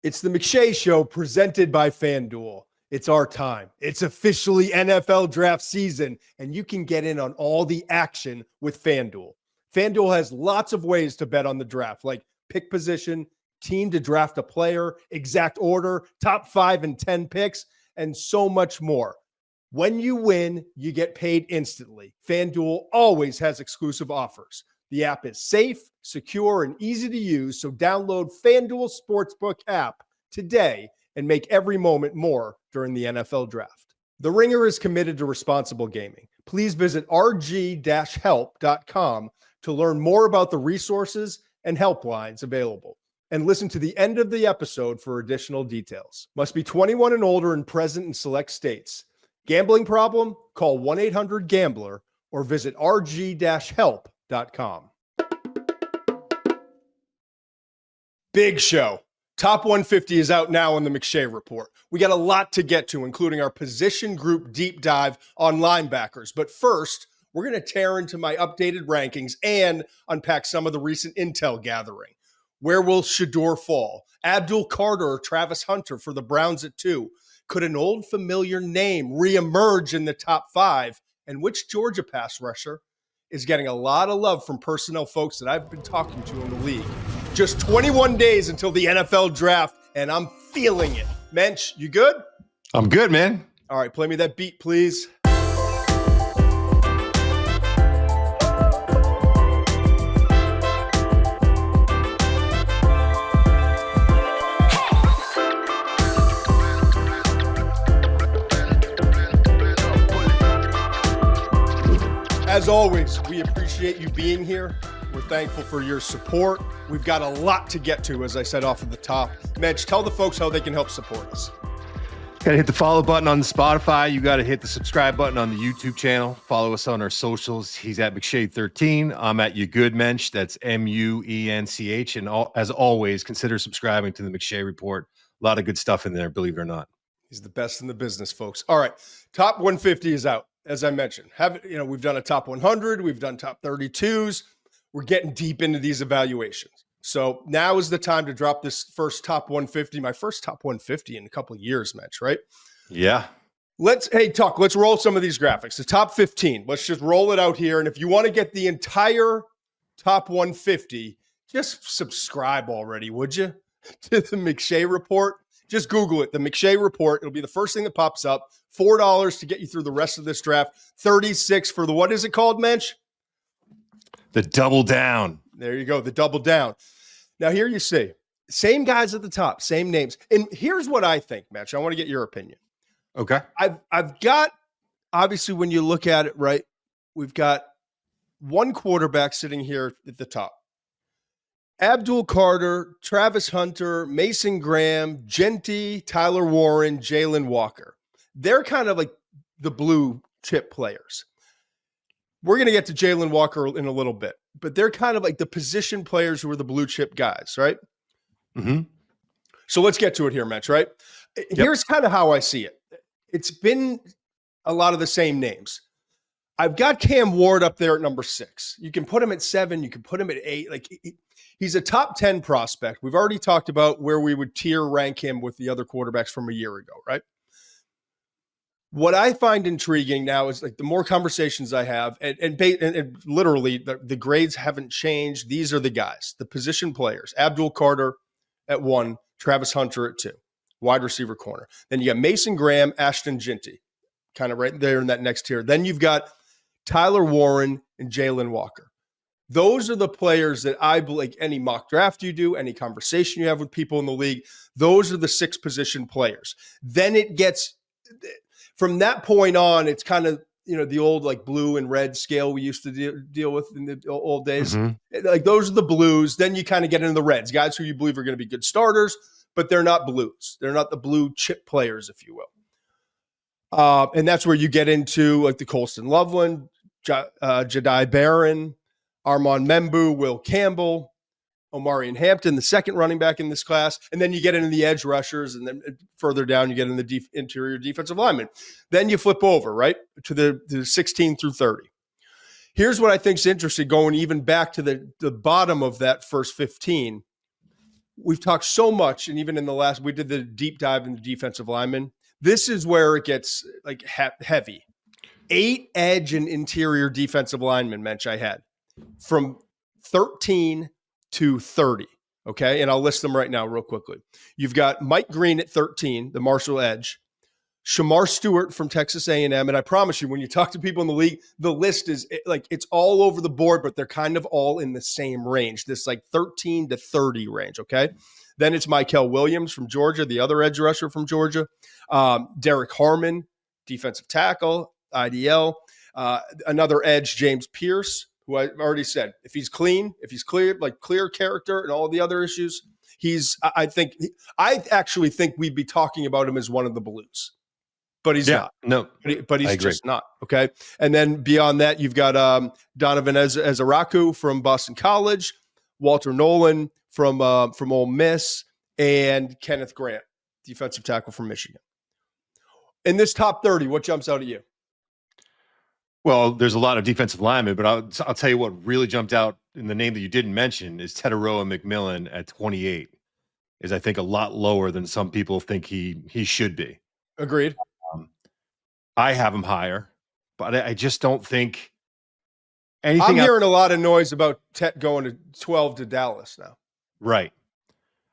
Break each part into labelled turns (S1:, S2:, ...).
S1: It's the McShay Show presented by FanDuel. It's our time. It's officially NFL draft season, and you can get in on all the action with FanDuel. FanDuel has lots of ways to bet on the draft, like pick position, team to draft a player, exact order, top 5 and 10 picks, and so much more. When you win, you get paid instantly. FanDuel always has exclusive offers. The app is safe, secure, and easy to use, so download FanDuel Sportsbook app today and make every moment more during the NFL Draft. The Ringer is committed to responsible gaming. Please visit rg-help.com to learn more about the resources and helplines available. And listen to the end of the episode for additional details. Must be 21 and older and present in select states. Gambling problem? Call 1-800-GAMBLER or visit rg-help.com. Big show. Top 150 is out now on the McShay Report. We got a lot to get to, including our position group deep dive on linebackers. But first, we're going to tear into my updated rankings and unpack some of the recent intel gathering. Where will Shedeur fall? Abdul Carter or Travis Hunter for the Browns at 2? Could an old familiar name reemerge in the top 5? And which Georgia pass rusher is getting a lot of love from personnel folks that I've been talking to in the league? Just 21 days until the NFL draft, and I'm feeling it. Mensch, you good?
S2: I'm good, man.
S1: All right, play me that beat, please. As always, we appreciate you being here. We're thankful for your support. We've got a lot to get to, as I said off of the top. Mensch, tell the folks how they can help support us.
S2: Got to hit the follow button on Spotify. You got to hit the subscribe button on the YouTube channel. Follow us on our socials. He's at McShay13. I'm at You Good Mensch. That's MUENCH. And as always, consider subscribing to the McShay Report. A lot of good stuff in there, believe it or not.
S1: He's the best in the business, folks. All right, top 150 is out, as I mentioned. We've done a top 100. We've done top 32s. We're getting deep into these evaluations. So now is the time to drop this first top 150, my first top 150 in a couple of years, Mitch, right?
S2: Yeah.
S1: Let's roll some of these graphics. The top 15, let's just roll it out here. And if you want to get the entire top 150, just subscribe already, would you? To the McShay Report. Just Google it, the McShay Report. It'll be the first thing that pops up. $4 to get you through the rest of this draft. $36 for the, what is it called, Mensch?
S2: The double down.
S1: There you go, the double down. Now here you see, same guys at the top, same names. And here's what I think, Mitch. I want to get your opinion.
S2: Okay.
S1: I've got, obviously when you look at it, right, we've got one quarterback sitting here at the top. Abdul Carter, Travis Hunter, Mason Graham, Genty, Tyler Warren, Jalon Walker. They're kind of like the blue chip players. We're going to get to Jalon Walker in a little bit, but they're kind of like the position players who are the blue chip guys, right?
S2: Mm-hmm.
S1: So let's get to it here, Mitch, right? Yep. Here's kind of how I see it. It's been a lot of the same names. I've got Cam Ward up there at number 6. You can put him at 7. You can put him at 8. Like he's a top 10 prospect. We've already talked about where we would tier rank him with the other quarterbacks from a year ago, right? What I find intriguing now is like the more conversations I have, and literally the grades haven't changed. These are the guys, the position players. Abdul Carter at 1, Travis Hunter at 2, wide receiver corner. Then you got Mason Graham, Ashton Genty, kind of right there in that next tier. Then you've got Tyler Warren and Jalon Walker. Those are the players that I believe, any mock draft you do, any conversation you have with people in the league, those are the 6 position players. Then it gets... From that point on, it's kind of, the old like blue and red scale we used to deal with in the old days. Mm-hmm. Like those are the blues. Then you kind of get into the reds, guys who you believe are going to be good starters, but they're not blues. They're not the blue chip players, if you will. And that's where you get into like the Colston Loveland, Jedi Barron, Armand Membu, Will Campbell, Omarion Hampton, the second running back in this class. And then you get into the edge rushers, and then further down, you get in the interior defensive linemen. Then you flip over, right, to the 16 through 30. Here's what I think is interesting, going even back to the bottom of that first 15. we've talked so much, and even in the last, we did the deep dive in the defensive linemen. This is where it gets like heavy. 8 edge and interior defensive linemen, Mensch, I had from 13 to 30. Okay. And I'll list them right now real quickly. You've got Mike Green at 13, the Marshall edge, Shamar Stewart from Texas A&M. And I promise you, when you talk to people in the league, the list is like, it's all over the board, but they're kind of all in the same range, this like 13 to 30 range. Okay. Then it's Mikel Williams from Georgia, the other edge rusher from Georgia. Derek Harmon, defensive tackle, IDL. Another edge, James Pierce, who I already said, if he's clean, if he's clear, like clear character and all the other issues, I actually think we'd be talking about him as one of the Blues, but he's not. No, but he's just not. Okay. And then beyond that, you've got Donovan Ezaraku from Boston College, Walter Nolan from Ole Miss, and Kenneth Grant, defensive tackle from Michigan. In this top 30, what jumps out at you?
S2: Well, there's a lot of defensive linemen, but I'll tell you what really jumped out in the name that you didn't mention is Teteroa McMillan at 28. Is I think a lot lower than some people think he should be.
S1: Agreed.
S2: I have him higher, but I just don't think anything.
S1: I'm hearing a lot of noise about Tet going to 12 to Dallas now.
S2: Right.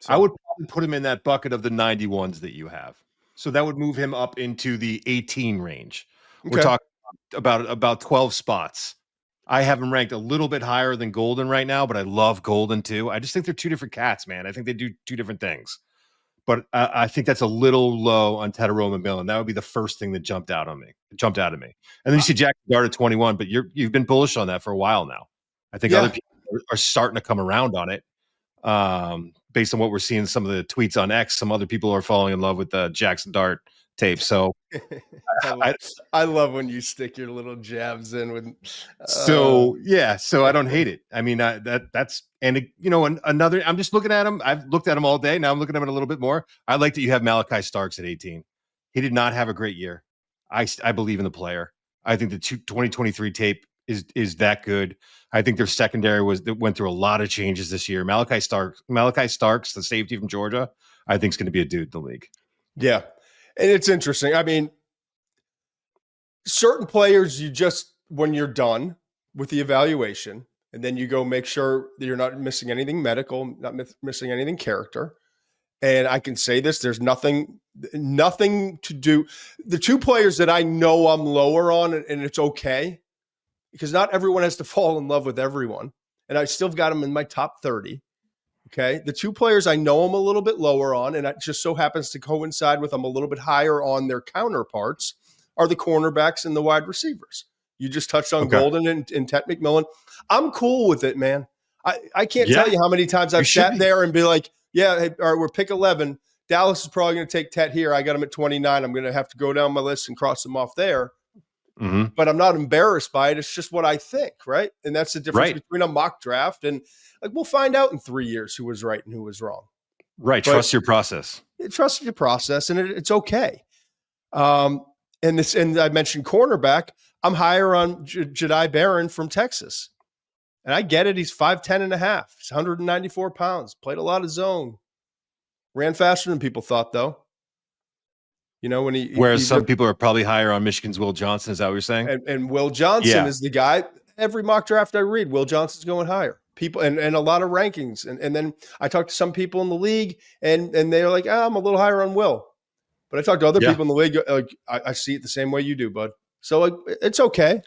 S2: So I would probably put him in that bucket of the 91s that you have. So that would move him up into the 18 range. Okay. We're talking about 12 spots. I have him ranked a little bit higher than Golden right now, but I love Golden too. I just think they're two different cats, man. I think they do two different things. But I think that's a little low on Teteroa McMillan. That would be the first thing that jumped out at me. And then you see Jackson Dart at 21, but you've been bullish on that for a while now. I think other people are starting to come around on it. Based on what we're seeing, some of the tweets on X, some other people are falling in love with the Jackson Dart tape. So
S1: I love when you stick your little jabs in with.
S2: So I don't hate it. I mean, that's another. I'm just looking at him. I've looked at him all day. Now I'm looking at him a little bit more. I like that you have Malachi Starks at 18. He did not have a great year. I believe in the player. I think the 2023 tape is that good. I think their secondary went through a lot of changes this year. Malachi Starks, the safety from Georgia, I think is going to be a dude in the league.
S1: Yeah. And it's interesting. I mean, certain players, when you're done with the evaluation, and then you go make sure that you're not missing anything medical, not missing anything character. And I can say this, there's nothing to do. The two players that I know I'm lower on, and it's okay, because not everyone has to fall in love with everyone. And I still got them in my top 30. Okay. The two players I know I'm a little bit lower on, and it just so happens to coincide with them a little bit higher on their counterparts, are the cornerbacks and the wide receivers. You just touched on Golden and Tet McMillan. I'm cool with it, man. I can't tell you how many times I've sat there and be like, yeah, hey, all right, we're pick 11. Dallas is probably going to take Tet here. I got him at 29. I'm going to have to go down my list and cross him off there. Mm-hmm. But I'm not embarrassed by it. It's just what I think, right? And that's the difference between a mock draft and we'll find out in 3 years who was right and who was wrong.
S2: Right. But trust your process.
S1: Trust your process, and it's okay. And I mentioned cornerback. I'm higher on Jedi Barron from Texas. And I get it. He's 5'10 and a half. He's 194 pounds. Played a lot of zone. Ran faster than people thought, though. You know, whereas
S2: some people are probably higher on Michigan's Will Johnson. Is that what you're saying?
S1: And Will Johnson is the guy. Every mock draft I read, Will Johnson's going higher. People and a lot of rankings. And then I talked to some people in the league, and they're like, I'm a little higher on Will. But I talked to other people in the league. Like, I see it the same way you do, bud. So it's okay.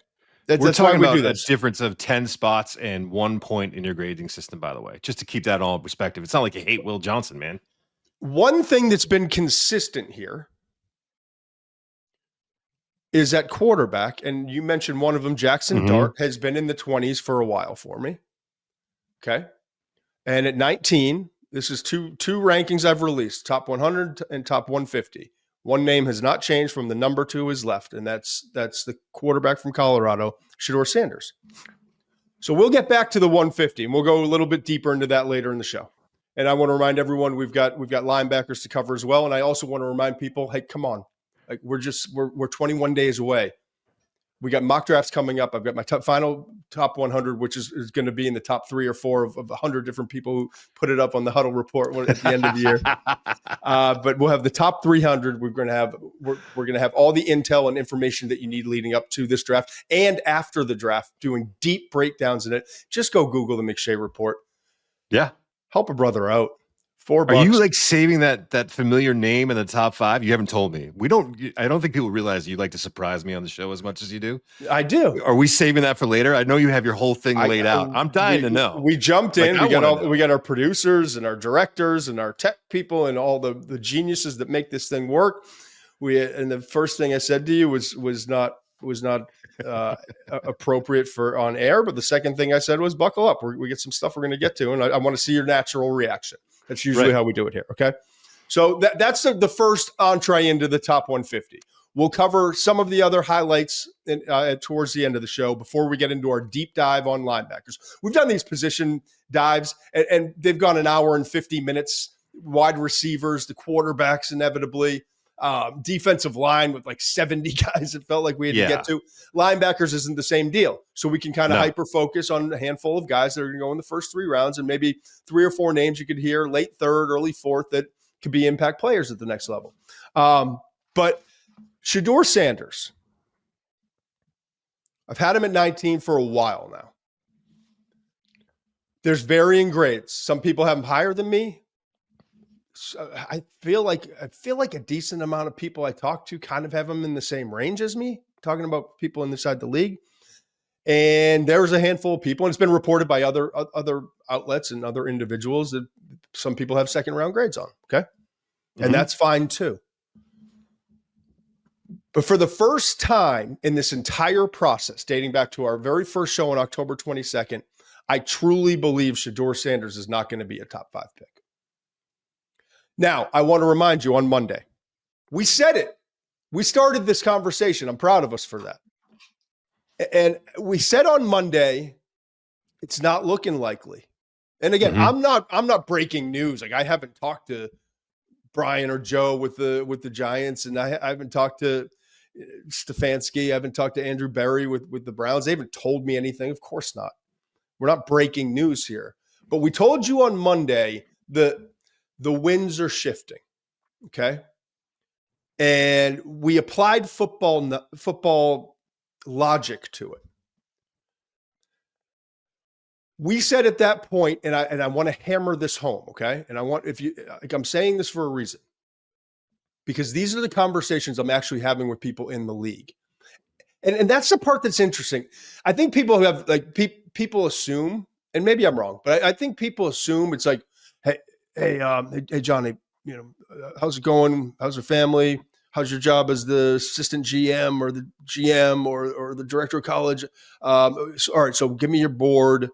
S2: We're talking about a difference of 10 spots and 1 point in your grading system, by the way, just to keep that all in perspective. It's not like you hate Will Johnson, man.
S1: One thing that's been consistent here is at quarterback, and you mentioned one of them, Jackson Dart, has been in the 20s for a while for me. Okay. And at 19, this is two rankings I've released, top 100 and top 150. One name has not changed from the number to his left, and that's the quarterback from Colorado, Shedeur Sanders. So we'll get back to the 150, and we'll go a little bit deeper into that later in the show. And I want to remind everyone we've got linebackers to cover as well. And I also want to remind people, hey, come on. Like we're 21 days away. We got mock drafts coming up. I've got my final top 100, which is going to be in the top 3 or 4 of 100 different people who put it up on the Huddle Report at the end of the year. But we'll have the top 300. We're going to have all the intel and information that you need leading up to this draft and after the draft, doing deep breakdowns in it. Just go Google the McShay Report.
S2: Yeah,
S1: help a brother out. $4.
S2: Are you like saving that familiar name in the top 5? You haven't told me. I don't think people realize you like to surprise me on the show as much as you do.
S1: I do.
S2: Are we saving that for later? I know you have your whole thing laid out. I'm dying to know.
S1: We jumped in. We got our producers and our directors and our tech people and all the geniuses that make this thing work. And the first thing I said to you was not appropriate for on air. But the second thing I said was buckle up. We get some stuff we're going to get to, and I want to see your natural reaction. That's usually how we do it here. Okay. So that's the first entree into the top 150. We'll cover some of the other highlights towards the end of the show before we get into our deep dive on linebackers. We've done these position dives and they've gone an hour and 50 minutes, wide receivers, the quarterbacks, inevitably, defensive line with like 70 guys. It felt like we had to get to. Linebackers isn't the same deal. So we can kind of hyper focus on a handful of guys that are going to go in the first 3 rounds and maybe 3 or 4 names you could hear late 3rd, early 4th that could be impact players at the next level. But Shedeur Sanders, I've had him at 19 for a while now. There's varying grades. Some people have him higher than me. I feel like a decent amount of people I talk to kind of have him in the same range as me, talking about people inside the league. And there's a handful of people, and it's been reported by other outlets and other individuals that some people have 2nd round grades on. Okay. And that's fine too. But for the first time in this entire process, dating back to our very first show on October 22nd, I truly believe Shedeur Sanders is not going to be a top 5 pick. Now, I want to remind you on Monday, we said it. We started this conversation. I'm proud of us for that. And we said on Monday, it's not looking likely. And again, I'm not breaking news. Like I haven't talked to Brian or Joe with the Giants, and I haven't talked to Stefanski. I haven't talked to Andrew Berry with the Browns. They haven't told me anything. Of course not. We're not breaking news here. But we told you on Monday the winds are shifting. Okay. And we applied football logic to it. We said at that point, and I want to hammer this home, okay? And I'm saying this for a reason, because these are the conversations I'm actually having with people in the league, and that's the part that's interesting. I think people who have people assume, and maybe I'm wrong, but I think people assume it's like, hey, Johnny, how's it going? How's your family? How's your job as the assistant GM or the GM or the director of college? All right, so give me your board.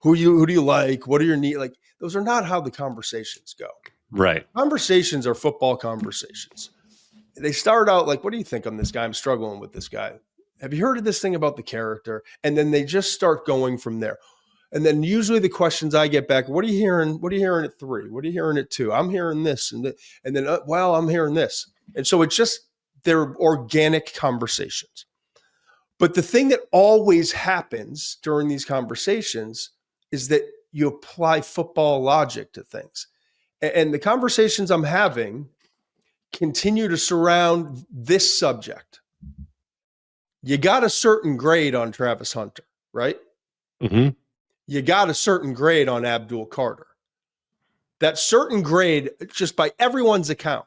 S1: Who do you like? What are your needs? Like, those are not how the conversations go.
S2: Right.
S1: Conversations are football conversations. They start out like, what do you think on this guy? I'm struggling with this guy. Have you heard of this thing about the character? And then they just start going from there. And then usually the questions I get back, what are you hearing? What are you hearing at 3? What are you hearing at 2? I'm hearing this. And then, I'm hearing this. And so it's just, they're organic conversations. But the thing that always happens during these conversations is that you apply football logic to things. And the conversations I'm having continue to surround this subject. You got a certain grade on Travis Hunter, right?
S2: Mm-hmm.
S1: You got a certain grade on Abdul Carter. That certain grade, just by everyone's account,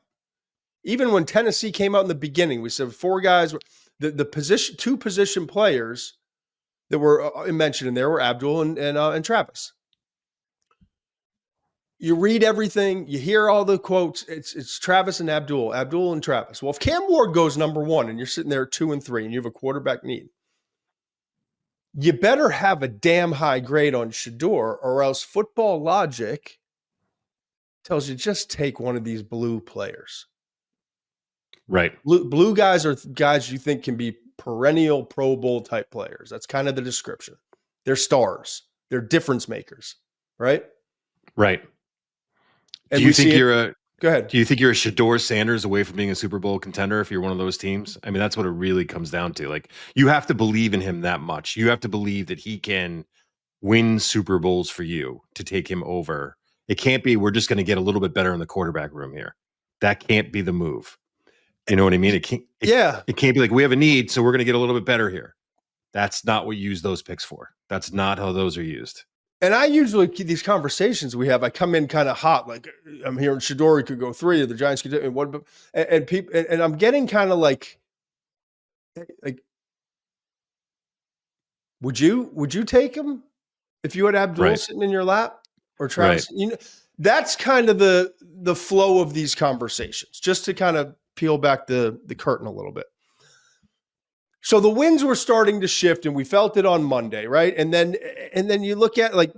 S1: even when Tennessee came out in the beginning, we said 4 guys, the position, 2 position players that were mentioned in there were Abdul and Travis. You read everything, you hear all the quotes. It's Travis and Abdul and Travis. Well, if Cam Ward goes number 1 and you're sitting there at 2 and 3 and you have a quarterback need, you better have a damn high grade on Shedeur, or else football logic tells you just take one of these blue players.
S2: Right.
S1: Blue guys are guys you think can be perennial Pro Bowl type players. That's kind of the description. They're stars. They're difference makers, right?
S2: Right.
S1: And
S2: do you think you're
S1: Go ahead.
S2: Do you think you're a Shedeur Sanders away from being a Super Bowl contender if you're one of those teams? I mean, that's what it really comes down to. Like, you have to believe in him that much. You have to believe that he can win Super Bowls for you to take him over. It can't be, we're just going to get a little bit better in the quarterback room here. That can't be the move. You know what I mean? It can't. It can't be like, we have a need, so we're going to get a little bit better here. That's not what you use those picks for. That's not how those are used.
S1: And I usually keep these conversations we have. I come in kind of hot, like I'm hearing Shedeur could go 3, or the Giants could do, and what? And people, and I'm getting kind of like, would you take him if you had Abdul sitting in your lap or Travis? You know, that's kind of the flow of these conversations. Just to kind of peel back the curtain a little bit. So the winds were starting to shift, and we felt it on Monday, right? And then you look at like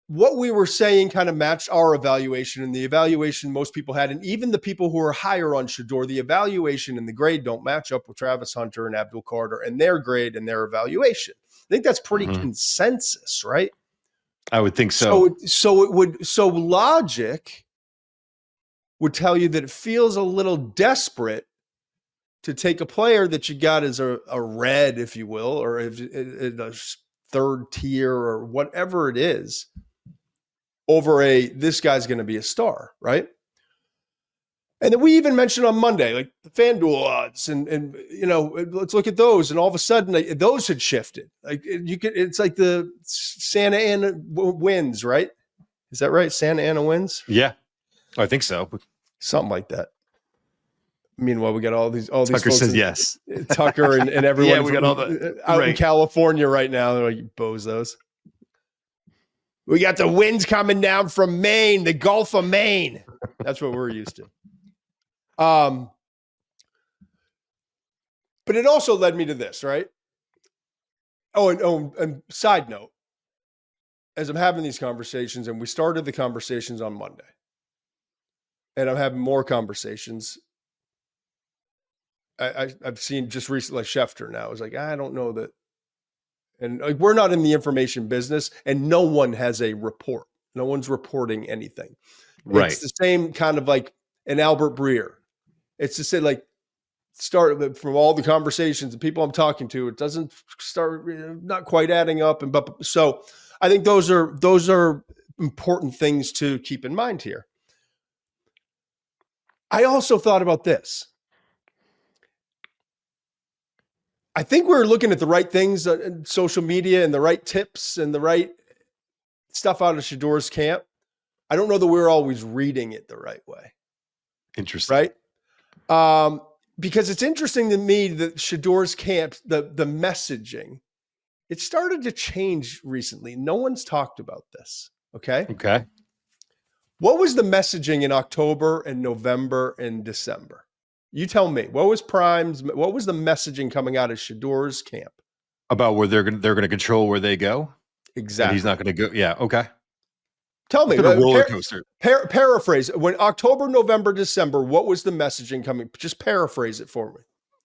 S1: what we were saying kind of matched our evaluation, and the evaluation most people had, and even the people who are higher on Shedeur, the evaluation and the grade don't match up with Travis Hunter and Abdul Carter and their grade and their evaluation. I think that's pretty consensus, right?
S2: I would think so.
S1: So logic would tell you that it feels a little desperate to take a player that you got as a red, if you will, or in a third tier or whatever it is, over this guy's going to be a star, right? And then we even mentioned on Monday, like the FanDuel odds, and you know, let's look at those. And all of a sudden, those had shifted. Like it's like the Santa Ana wins, right? Is that right? Santa Ana wins?
S2: Yeah, I think so.
S1: Something like that. Meanwhile, we got all these.
S2: Tucker says yes.
S1: Tucker and everyone.
S2: Yeah, we got all the
S1: out in California right now. They're like bozos. We got the winds coming down from Maine, the Gulf of Maine. That's what we're used to. But it also led me to this, right? And side note, as I'm having these conversations, and we started the conversations on Monday, and I'm having more conversations. I've seen just recently, like Schefter now is like, I don't know that. And like, we're not in the information business, and no one has a report. No one's reporting anything.
S2: Right.
S1: It's the same kind of like an Albert Breer. It's to say, like, start from all the conversations and people I'm talking to, it doesn't start not quite adding up. But so I think those are important things to keep in mind here. I also thought about this. I think we're looking at the right things in social media and the right tips and the right stuff out of Shedeur's camp. I don't know that we're always reading it the right way.
S2: Interesting.
S1: Right? Because it's interesting to me that Shedeur's camp, the messaging, it started to change recently. No one's talked about this. Okay. What was the messaging in October and November and December? You tell me. What was Prime's? What was the messaging coming out of Shedeur's camp
S2: about where they're going to control where they go?
S1: Exactly.
S2: And he's not going to go. Yeah. Okay.
S1: Tell me.
S2: Roller coaster.
S1: Paraphrase. When October, November, December, what was the messaging coming? Just paraphrase it for me.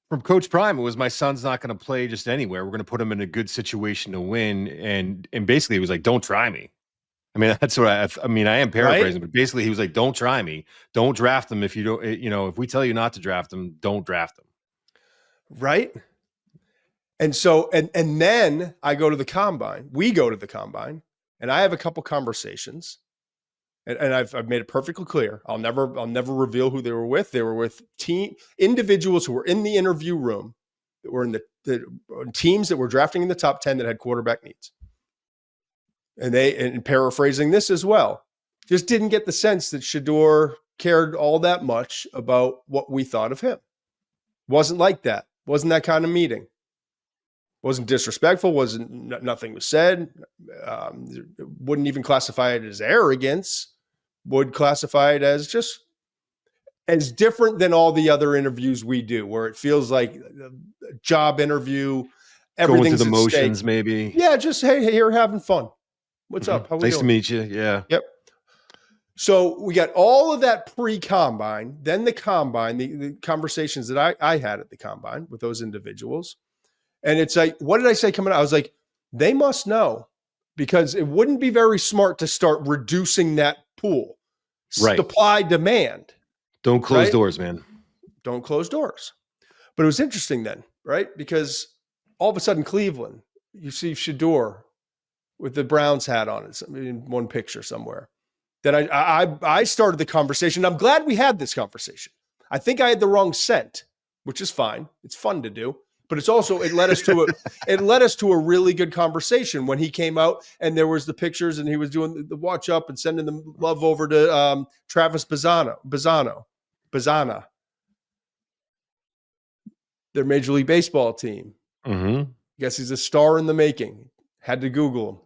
S2: From Coach Prime, it was, my son's not going to play just anywhere. We're going to put him in a good situation to win. And basically, it was like, don't try me. I mean, that's what I mean, I am paraphrasing, but basically he was like, don't try me. Don't draft them. If you don't, if we tell you not to draft them, don't draft them. Right.
S1: And so, and then I go to the combine, we go to the combine, and I have a couple conversations, and I've made it perfectly clear. I'll never reveal who they were with. They were with individuals who were in the interview room that were in the teams that were drafting in the top 10 that had quarterback needs. And paraphrasing this as well, just didn't get the sense that Shedeur cared all that much about what we thought of him. Wasn't like that. Wasn't that kind of meeting. Wasn't disrespectful. Nothing was said. Wouldn't even classify it as arrogance. Would classify it as just as different than all the other interviews we do, where it feels like a job interview. Everything's
S2: going through the motions, maybe.
S1: Yeah, just hey, you're having fun. What's up? How we
S2: nice
S1: doing?
S2: to meet you. Yeah.
S1: Yep. So we got all of that pre-combine, then the combine, the conversations that I had at the combine with those individuals. And it's like, what did I say coming out? I was like, they must know, because it wouldn't be very smart to start reducing that pool.
S2: Right.
S1: Supply demand.
S2: Don't close doors, man.
S1: Don't close doors. But it was interesting then, right? Because all of a sudden, Cleveland, you see Shedeur with the Browns hat on it in one picture somewhere. Then I started the conversation. I'm glad we had this conversation. I think I had the wrong scent, which is fine. It's fun to do, but it's also it led us to a really good conversation when he came out and there was the pictures and he was doing the watch up and sending the love over to Travis Bazana, their Major League Baseball team.
S2: Mm-hmm.
S1: I guess he's a star in the making. Had to Google him.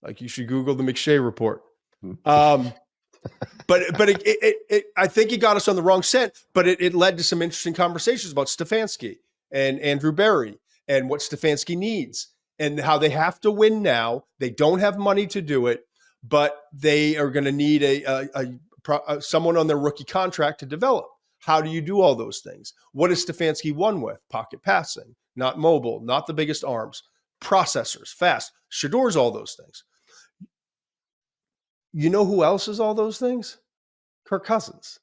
S1: Like you should Google the McShay report. But I think it got us on the wrong scent, but it led to some interesting conversations about Stefanski and Andrew Berry and what Stefanski needs and how they have to win now. They don't have money to do it, but they are going to need someone on their rookie contract to develop. How do you do all those things? What is Stefanski won with? Pocket passing, not mobile, not the biggest arms, processors, fast. Shedeur's all those things. You know who else is all those things? Kirk Cousins.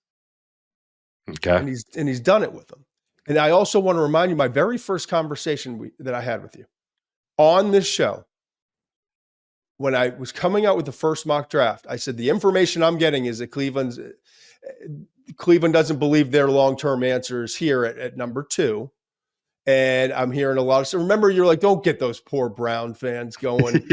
S2: Okay.
S1: And he's done it with them. And I also want to remind you my very first conversation that I had with you on this show, when I was coming out with the first mock draft, I said, the information I'm getting is that Cleveland doesn't believe their long-term answer is here at number 2. And I'm hearing a lot of, so remember, you're like, don't get those poor Brown fans going.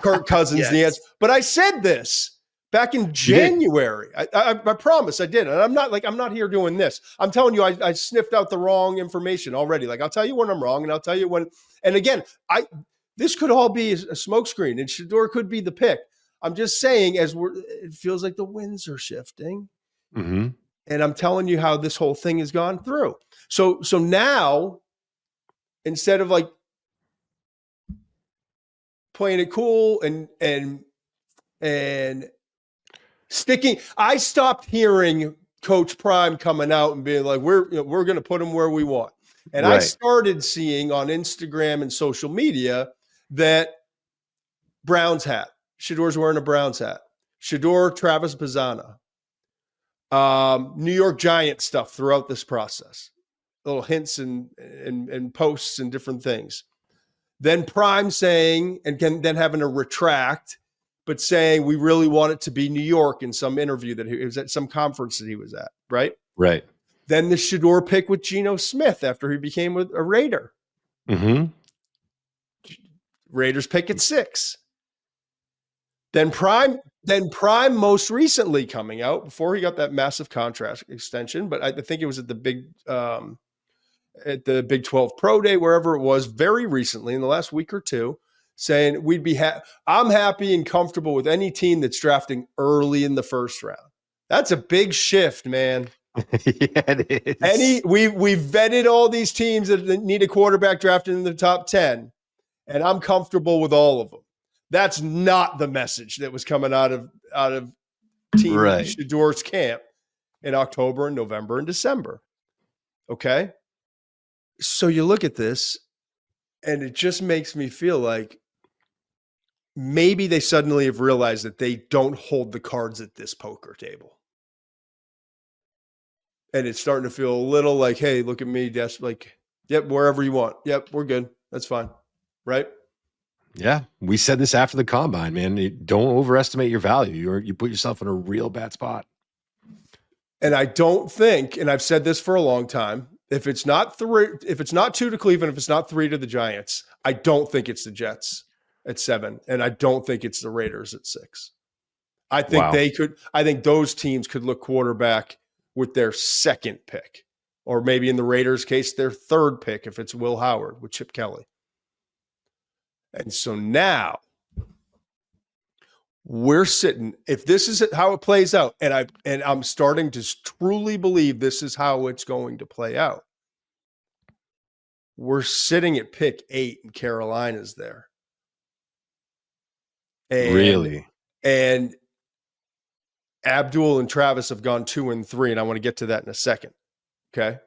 S1: Kirk Cousins, yes. The answer. But I said this back in January. I promise I did. And I'm not here doing this. I'm telling you, I sniffed out the wrong information already. Like, I'll tell you when I'm wrong and I'll tell you when, and again, this could all be a smokescreen and Shedeur could be the pick. I'm just saying it feels like the winds are shifting.
S2: Mm-hmm. And
S1: I'm telling you how this whole thing has gone through. So now, instead of like playing it cool and sticking, I stopped hearing Coach Prime coming out and being like, we're going to put him where we want. And right. I started seeing on Instagram and social media that Browns hat, Shedeur's wearing a Browns hat, Shedeur, Travis Bazana, New York Giants stuff throughout this process. Little hints and posts and different things. Then Prime saying, and then having to retract, but saying we really want it to be New York in some interview that he was at some conference that he was at, right?
S2: Right.
S1: Then the Shedeur pick with Geno Smith after he became a Raider.
S2: Mm-hmm.
S1: Raiders pick at 6. Then Prime most recently coming out before he got that massive contract extension, but I think it was at the Big 12 Pro Day, wherever it was, very recently in the last week or two, saying we'd be I'm happy and comfortable with any team that's drafting early in the first round. That's a big shift, man.
S2: Yeah, it is.
S1: We've vetted all these teams that need a quarterback drafted in the top 10, and I'm comfortable with all of them. That's not the message that was coming out of Team Shedeur's camp in October and November and December. Okay? So you look at this, and it just makes me feel like maybe they suddenly have realized that they don't hold the cards at this poker table. And it's starting to feel a little like, hey, look at me, Des. Like, yep, wherever you want. Yep, we're good. That's fine. Right?
S2: Yeah. We said this after the combine, man. Don't overestimate your value. You put yourself in a real bad spot.
S1: And I don't think, and I've said this for a long time, if it's not 2 to Cleveland, if it's not 3 to the Giants, I don't think it's the Jets at 7. And I don't think it's the Raiders at 6. I think I think those teams could look quarterback with their 2nd pick, or maybe in the Raiders' case, their 3rd pick, if it's Will Howard with Chip Kelly. And so now we're sitting, if this is how it plays out, and I'm starting to truly believe this is how it's going to play out. We're sitting at pick 8 and Carolina's there. And,
S2: really?
S1: And Abdul and Travis have gone 2 and 3, and I want to get to that in a second. Okay.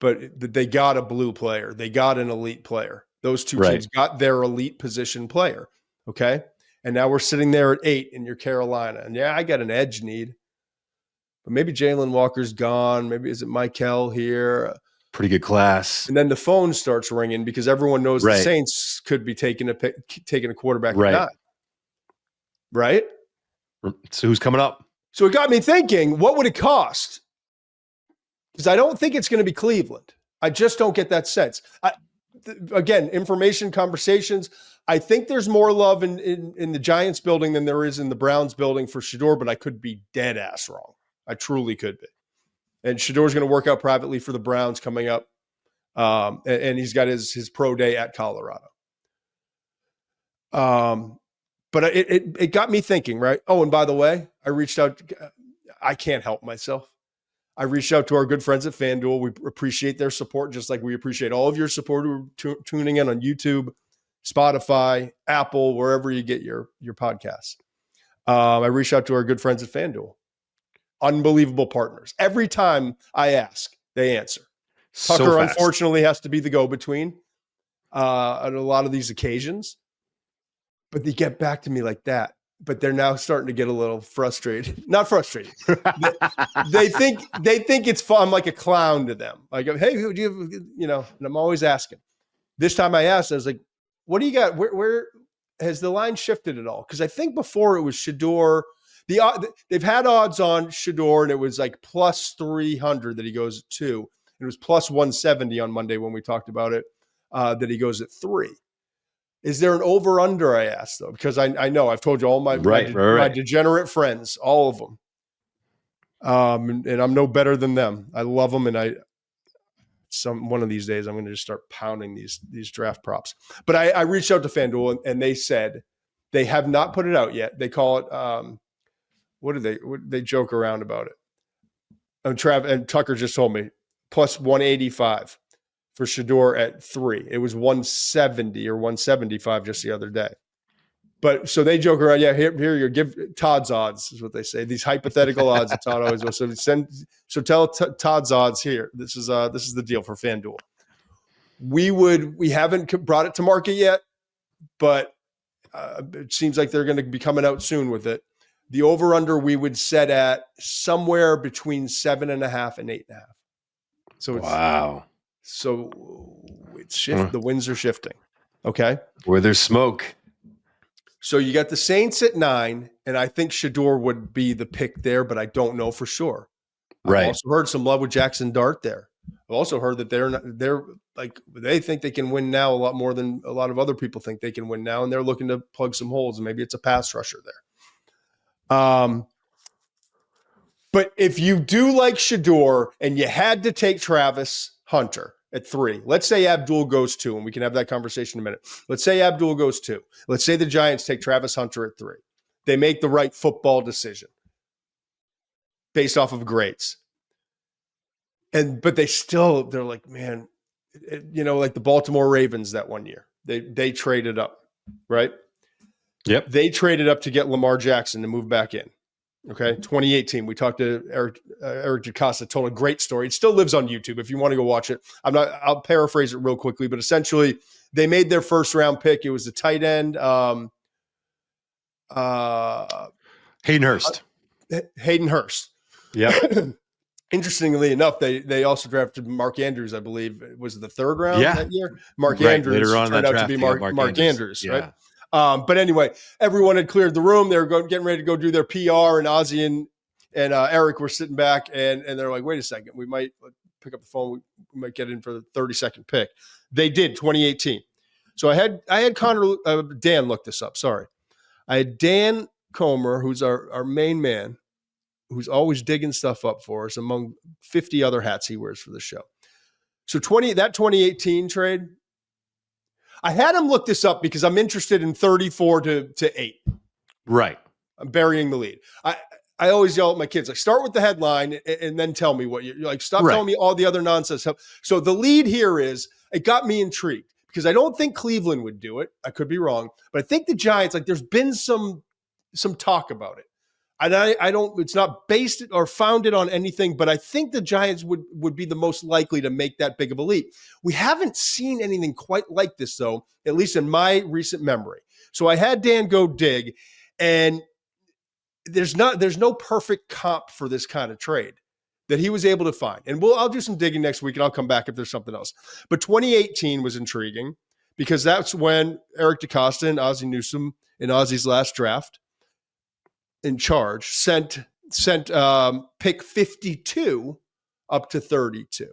S1: But they got a blue player. They got an elite player. Those two teams got their elite position player. Okay. And now we're sitting there at 8 in your Carolina. And yeah, I got an edge need. But maybe Jalen Walker's gone. Maybe is it Michael here?
S2: Pretty good class.
S1: And then the phone starts ringing because everyone knows the Saints could be taking a quarterback or not. Right?
S2: So who's coming up?
S1: So it got me thinking, what would it cost? Because I don't think it's going to be Cleveland. I just don't get that sense. Again, information, conversations. I think there's more love in the Giants building than there is in the Browns building for Shedeur, but I could be dead ass wrong. I truly could be. And Shedeur's going to work out privately for the Browns coming up. And he's got his pro day at Colorado. But it got me thinking, right? Oh, and by the way, I reached out. I can't help myself. I reached out to our good friends at FanDuel. We appreciate their support, just like we appreciate all of your support who are tuning in on YouTube, Spotify, Apple, wherever you get your podcasts. I reached out to our good friends at FanDuel. Unbelievable partners. Every time I ask, they answer. Tucker, unfortunately, has to be the go-between on a lot of these occasions. But they get back to me like that. But they're now starting to get a little frustrated. Not frustrated. they think it's fun. I'm like a clown to them. Like, hey, who do you have, and I'm always asking. This time I asked, I was like, what do you got? Where has the line shifted at all? Because I think before it was Shedeur. They've had odds on Shedeur, and it was like plus 300 that he goes at 2. It was plus 170 on Monday when we talked about it, that he goes at 3. Is there an over-under, I asked, though? Because I know I've told you all my degenerate friends, all of them. And I'm no better than them. I love them, and one of these days I'm going to just start pounding these draft props. But I reached out to FanDuel, and they said they have not put it out yet. They call it what they joke around about it. And Tucker just told me plus 185 for Shedeur at 3. It was 170 or 175 just the other day. But so they joke around. Yeah, here you give Todd's odds is what they say. These hypothetical odds that Todd always will. So tell Todd's odds here. This is the deal for FanDuel. We haven't brought it to market yet, but it seems like they're going to be coming out soon with it. The over-under we would set at somewhere between 7.5 and 8.5. So wow. So it's shift. The winds are shifting. Okay.
S2: Where there's smoke.
S1: So you got the Saints at 9, and I think Shedeur would be the pick there, but I don't know for sure. I've also heard some love with Jackson Dart there. I've also heard that they think they can win now a lot more than a lot of other people think they can win now, and they're looking to plug some holes, and maybe it's a pass rusher there. But if you do like Shedeur and you had to take Travis Hunter at 3, let's say Abdul goes 2, and we can have that conversation in a minute. Let's say Abdul goes 2. Let's say the Giants take Travis Hunter at 3. They make the right football decision based off of grades. But they're like, man, like the Baltimore Ravens that one year. They traded up, right?
S2: Yep.
S1: They traded up to get Lamar Jackson to move back in. Okay. 2018. We talked to Eric Jacasa, told a great story. It still lives on YouTube if you want to go watch it. I'll paraphrase it real quickly, but essentially they made their first round pick. It was the tight end.
S2: Hayden Hurst.
S1: Hayden Hurst.
S2: Yeah.
S1: Interestingly enough, they also drafted Mark Andrews, I believe. Was it the 3rd round that year? Mark Andrews
S2: later on
S1: turned out to be Mark Andrews, right? But anyway, everyone had cleared the room. They were getting ready to go do their PR, and Ozzy and Eric were sitting back, and they're like, wait a second, we might pick up the phone. We might get in for the 32nd pick. They did, 2018. So I had Dan look this up. Sorry. I had Dan Comer, who's our main man, who's always digging stuff up for us among 50 other hats he wears for the show. So 2018 trade, I had him look this up because I'm interested in 34 to 8.
S2: Right.
S1: I'm burying the lead. I always yell at my kids, like, start with the headline and then tell me what you're like. Stop telling me all the other nonsense. So the lead here is, it got me intrigued because I don't think Cleveland would do it. I could be wrong, but I think the Giants, there's been some talk about it. And I don't, it's not based or founded on anything, but I think the Giants would be the most likely to make that big of a leap. We haven't seen anything quite like this, though, at least in my recent memory. So I had Dan go dig, and there's no perfect comp for this kind of trade that he was able to find. And I'll do some digging next week, and I'll come back if there's something else. But 2018 was intriguing because that's when Eric DeCosta and Ozzie Newsome in Ozzie's last draft in charge sent pick 52 up to 32.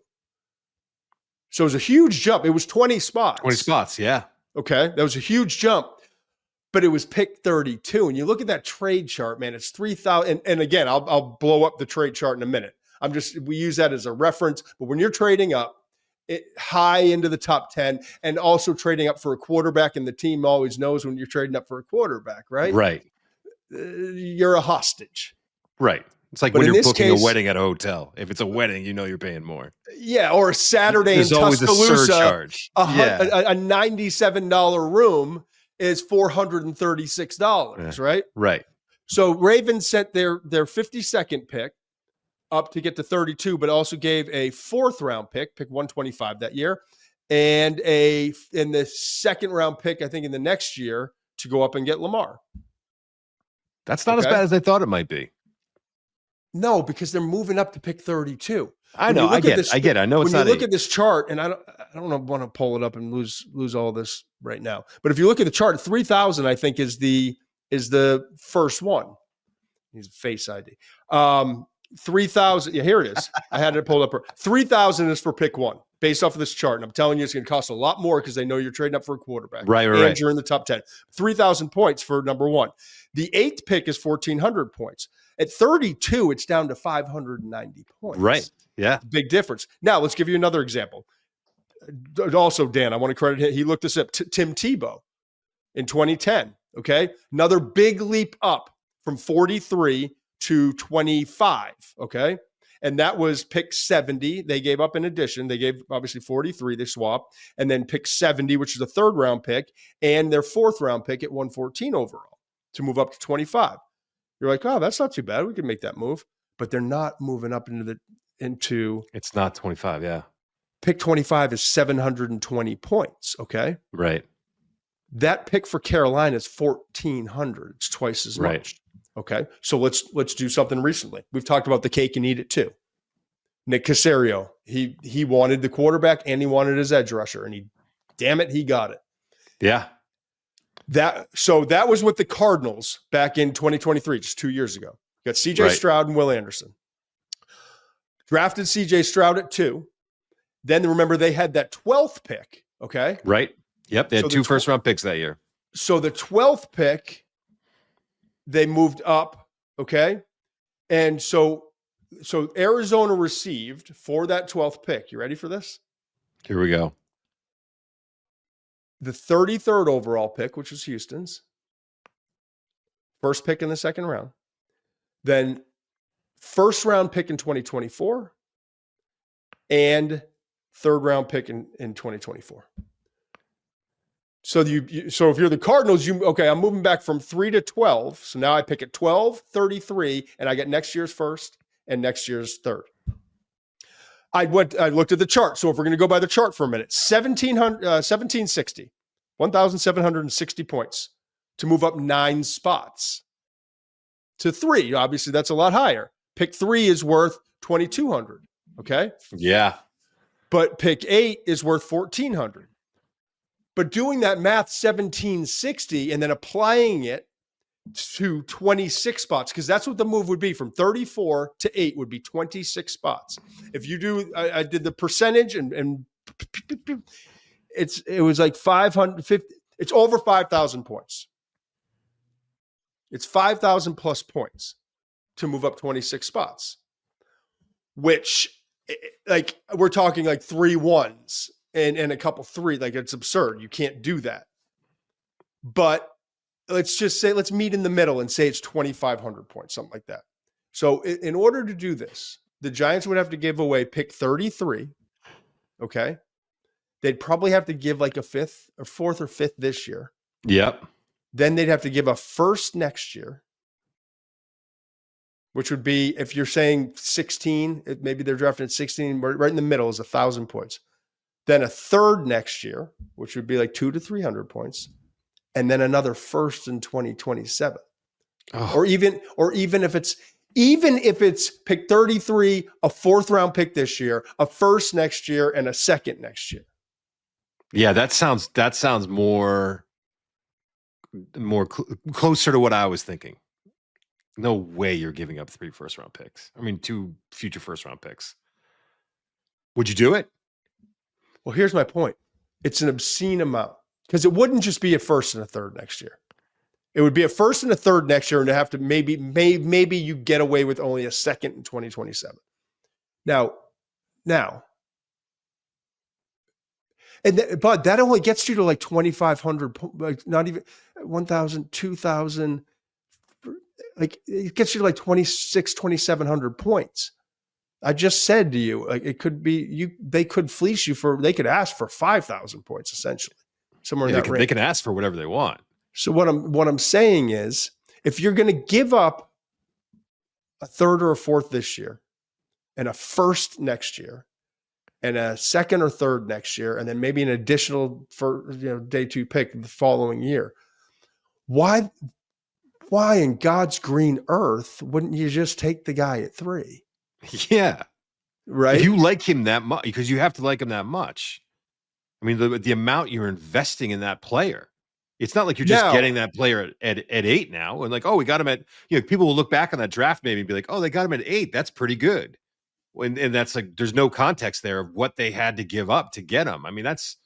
S1: So it was a huge jump. It was 20 spots.
S2: 20 spots, yeah.
S1: Okay, that was a huge jump. But it was pick 32. And you look at that trade chart, man, it's 3,000. And again, I'll blow up the trade chart in a minute. We use that as a reference. But when you're trading up high into the top 10 and also trading up for a quarterback, and the team always knows when you're trading up for a quarterback, right?
S2: Right.
S1: You're a hostage.
S2: Right. It's like when you're booking a wedding at a hotel. If it's a wedding, you know you're paying more.
S1: Yeah, or a Saturday in Tuscaloosa. There's always a surcharge. A $97 room is $436, right?
S2: Right.
S1: So Ravens sent their 52nd pick up to get to 32, but also gave a 4th round pick 125 that year, and in the 2nd round pick, I think in the next year, to go up and get Lamar.
S2: That's not as bad as they thought it might be.
S1: No, because they're moving up to pick 32.
S2: I know. I get it. I know it's not.
S1: When you look at this chart, and I don't want to pull it up and lose all this right now. But if you look at the chart, 3,000, I think, is the first one. He's Face ID. 3,000. Yeah, here it is. I had it pulled up. 3,000 is for pick 1, based off of this chart. And I'm telling you, it's going to cost a lot more because they know you're trading up for a quarterback.
S2: Right.
S1: And you're in the top 10. 3,000 points for number 1. The 8th pick is 1,400 points. At 32, it's down to 590 points.
S2: Right. Yeah.
S1: Big difference. Now, let's give you another example. Also, Dan, I want to credit him. He looked this up. Tim Tebow in 2010. Okay. Another big leap up from 43 to 25. Okay. And that was pick 70. They gave up in addition. They gave obviously 43. They swapped. And then pick 70, which is a 3rd round pick, and their 4th round pick at 114 overall to move up to 25. You're like, oh, that's not too bad. We can make that move. But they're not moving up into
S2: it's not 25, yeah.
S1: Pick 25 is 720 points, okay?
S2: Right.
S1: That pick for Carolina is 1,400. It's twice as much. Okay? So let's do something recently. We've talked about the cake and eat it too. Nick Caserio, he wanted the quarterback and he wanted his edge rusher, and he got it.
S2: Yeah.
S1: That was with the Cardinals back in 2023, just 2 years ago. You got CJ Stroud and Will Anderson. Drafted CJ Stroud at 2. Then remember they had that 12th pick, okay?
S2: Right. Yep, they had 2 first-round picks that year.
S1: So the 12th pick, they moved up, okay? And so Arizona received for that 12th pick. You ready for this?
S2: Here we go.
S1: The 33rd overall pick, which was Houston's. First pick in the 2nd round. Then 1st round pick in 2024. And 3rd round pick in 2024. So if you're the Cardinals, I'm moving back from 3 to 12. So now I pick at 12, 33, and I get next year's 1st and next year's 3rd. I looked at the chart. So if we're going to go by the chart for a minute, 1,760 points to move up 9 spots to 3. Obviously, that's a lot higher. Pick 3 is worth 2,200. Okay.
S2: Yeah.
S1: But pick 8 is worth 1,400. But doing that math, 1,760, and then applying it to 26 spots, because that's what the move would be. From 34 to 8 would be 26 spots. If you do, I did the percentage, and it was like 550. It's over 5,000 points. It's 5,000 plus points to move up 26 spots, which, like, we're talking like 3 1s and a couple 3. Like, it's absurd. You can't do that. But let's just say, let's meet in the middle and say it's 2,500 points, something like that. So in order to do this, the Giants would have to give away pick 33. Okay. They'd probably have to give like a 4th or 5th this year.
S2: Yep.
S1: Then they'd have to give a 1st next year, which would be, if you're saying 16, maybe they're drafting at 16, right in the middle is 1,000 points. Then a 3rd next year, which would be like 200 to 300 points. and then another first in 2027.
S2: Oh.
S1: Or even if it's pick 33, a 4th round pick this year, a first next year, and a second next year.
S2: Yeah, that sounds more closer to what I was thinking. No way you're giving up 3 first-round picks. I mean, 2 future first-round picks. Would you do it?
S1: Well, here's my point. It's an obscene amount because it wouldn't just be a first and a third next year. It would be a first and a third next year, and to have to maybe you get away with only a second in 2027. Now, but that only gets you to like 2,500, like not even 1,000, 2,000. Like it gets you to like 2,700 points. I just said to you, like it could be they could fleece you they could ask for 5,000 points essentially, somewhere in that range.
S2: They can ask for whatever they want.
S1: So what I'm saying is, if you're going to give up a third or a fourth this year, and a first next year, and a second or third next year, and then maybe an additional day 2 pick the following year, why in God's green earth wouldn't you just take the guy at 3?
S2: Yeah.
S1: Right.
S2: If you like him that much, because you have to like him that much. I mean, the amount you're investing in that player, it's not like you're just getting that player at 8 now. And like, oh, we got him at, people will look back on that draft maybe and be like, oh, they got him at 8. That's pretty good. And that's like, there's no context there of what they had to give up to get him. I mean, that's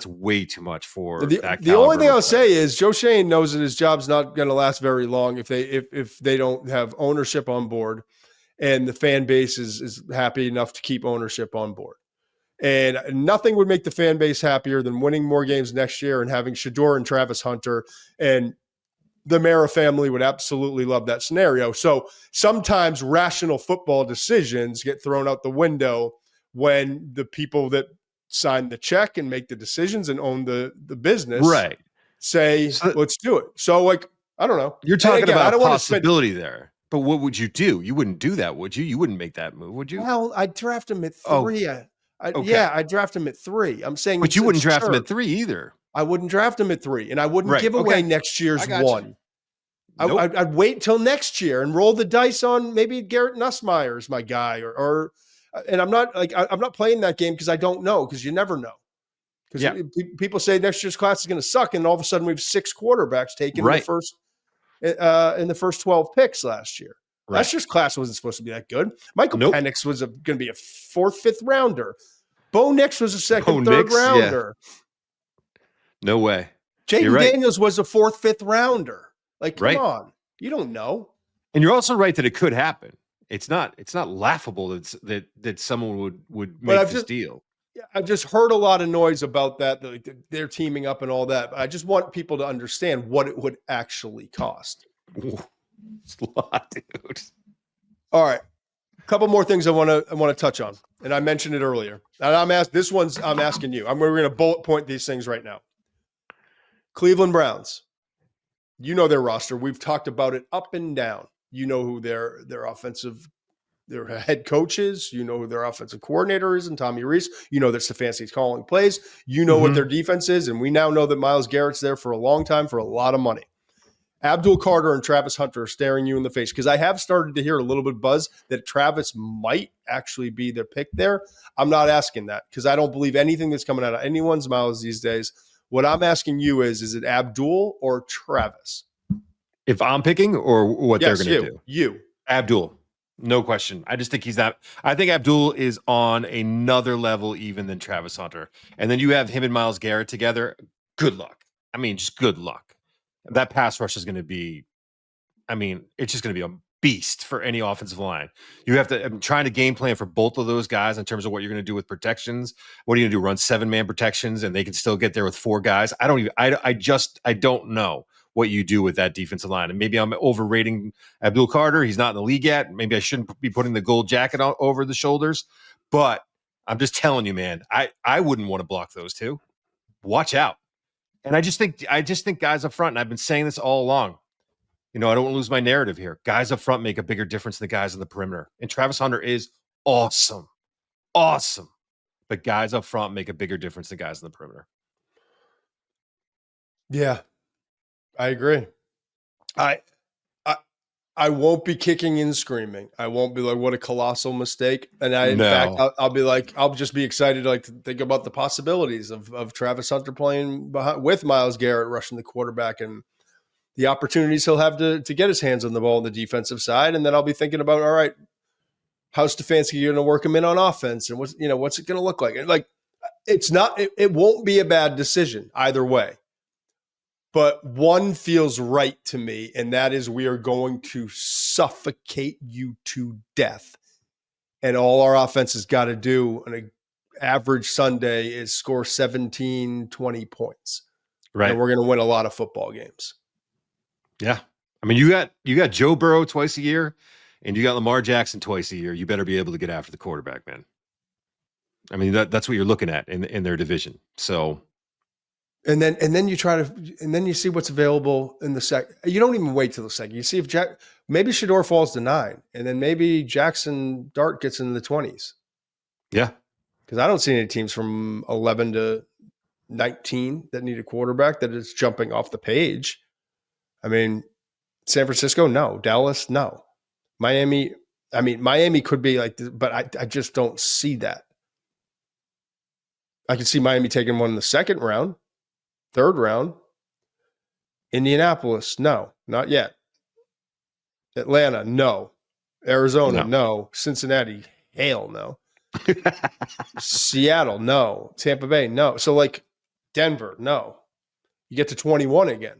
S2: way too much for that.
S1: The only thing I'll say is Joe Schoen knows that his job's not going to last very long if they don't have ownership on board, and the fan base is happy enough to keep ownership on board. And nothing would make the fan base happier than winning more games next year and having Shedeur and Travis Hunter, and the Mara family would absolutely love that scenario. So sometimes rational football decisions get thrown out the window when the people that sign the check and make the decisions and own the business say, let's do it. So like, I don't know.
S2: You're talking about a possibility there. But what would you do? You wouldn't do that, would you? You wouldn't make that move, would you?
S1: Well, I'd draft him at 3. Yeah, I'd draft him at 3. I'm saying,
S2: but you wouldn't draft him at 3 either.
S1: I wouldn't draft him at 3, and I wouldn't give away next year's 1.
S2: Nope.
S1: I'd wait till next year and roll the dice on maybe Garrett Nussmeier is my guy, or and I'm not playing that game because I don't know, because you never know. Because people say next year's class is going to suck, and all of a sudden we have 6 quarterbacks taken in the first 12 picks last year. Right. Last year's class wasn't supposed to be that good. Michael Penix was going to be a 4th, 5th rounder. Bo Nix was a 2nd, 3rd rounder.
S2: Yeah. No way.
S1: Jaden Daniels was a 4th, 5th rounder. Like, come on. You don't know.
S2: And you're also right that it could happen. It's not laughable that someone would make this deal.
S1: I've just heard a lot of noise about that. They're teaming up and all that. I just want people to understand what it would actually cost.
S2: It's a lot, dude.
S1: All right. A couple more things I want to touch on. And I mentioned it earlier. And I'm asking you. We're going to bullet point these things right now. Cleveland Browns. You know their roster. We've talked about it up and down. You know who their head coach is. You know who their offensive coordinator is, and Tommy Rees. You know that Stefanski's calling plays. You know what their defense is, and we now know that Myles Garrett's there for a long time for a lot of money. Abdul Carter and Travis Hunter are staring you in the face, because I have started to hear a little bit of buzz that Travis might actually be their pick there. I'm not asking that, because I don't believe anything that's coming out of anyone's mouths these days. What I'm asking you is it Abdul or Travis?
S2: If I'm picking, or what they're going to do?
S1: You.
S2: Abdul. No question. I just think he's that. I think Abdul is on another level even than Travis Hunter. And then you have him and Myles Garrett together. Good luck. I mean, just good luck. That pass rush is going to be, it's just going to be a beast for any offensive line. You have to, I'm trying to game plan for both of those guys in terms of what you're going to do with protections. What are you going to do? Run 7-man protections and they can still get there with 4 guys? I don't know what you do with that defensive line. And maybe I'm overrating Abdul Carter. He's not in the league yet. Maybe I shouldn't be putting the gold jacket over the shoulders, but I'm just telling you, man, I wouldn't want to block those 2. Watch out. And I just think guys up front, and I've been saying this all along, I don't want to lose my narrative here. Guys up front make a bigger difference than the guys on the perimeter. And Travis Hunter is awesome. Awesome. But guys up front make a bigger difference than guys on the perimeter.
S1: Yeah, I agree. I I won't be kicking and screaming. I won't be like, what a colossal mistake. And in fact,
S2: No.
S1: I'll be like, I'll just be excited to think about the possibilities of Travis Hunter playing with Myles Garrett rushing the quarterback and the opportunities he'll have to get his hands on the ball on the defensive side. And then I'll be thinking about, all right, how's Stefanski going to work him in on offense? And what's it going to look like? And it won't be a bad decision either way. But one feels right to me, and that is we are going to suffocate you to death. And all our offense has got to do on an average Sunday is score 17, 20 points.
S2: Right.
S1: And we're going to win a lot of football games.
S2: Yeah. I mean, you got Joe Burrow twice a year, and you got Lamar Jackson twice a year. You better be able to get after the quarterback, man. I mean, that's what you're looking at in their division. So,
S1: and then you see what's available in the second. You don't even wait till the second. You see if maybe Shedeur falls to 9, and then maybe Jackson Dart gets into the 20s.
S2: Yeah,
S1: because I don't see any teams from 11 to 19 that need a quarterback that is jumping off the page. I mean, San Francisco, no. Dallas, no. Miami could be like this, but I just don't see that. I can see Miami taking one in the second round, third round. Indianapolis, no, not yet. Atlanta, no. Arizona, no. Cincinnati, hell no. Seattle, no. Tampa Bay, no. So Denver, no. You get to 21 again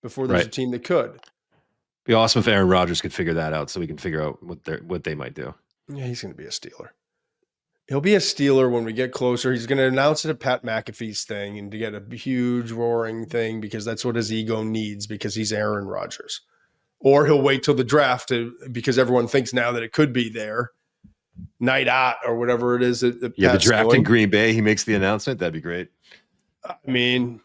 S1: before there's a team that could.
S2: Be awesome if Aaron Rodgers could figure that out so we can figure out what they might do.
S1: Yeah, he's going to be a Steeler. He'll be a Steeler when we get closer. He's going to announce it at Pat McAfee's thing and to get a huge roaring thing because that's what his ego needs because he's Aaron Rodgers. Or he'll wait till the draft because everyone thinks now that it could be there. Night out or whatever it is.
S2: The draft in Green Bay, he makes the announcement. That'd be great.
S1: I mean,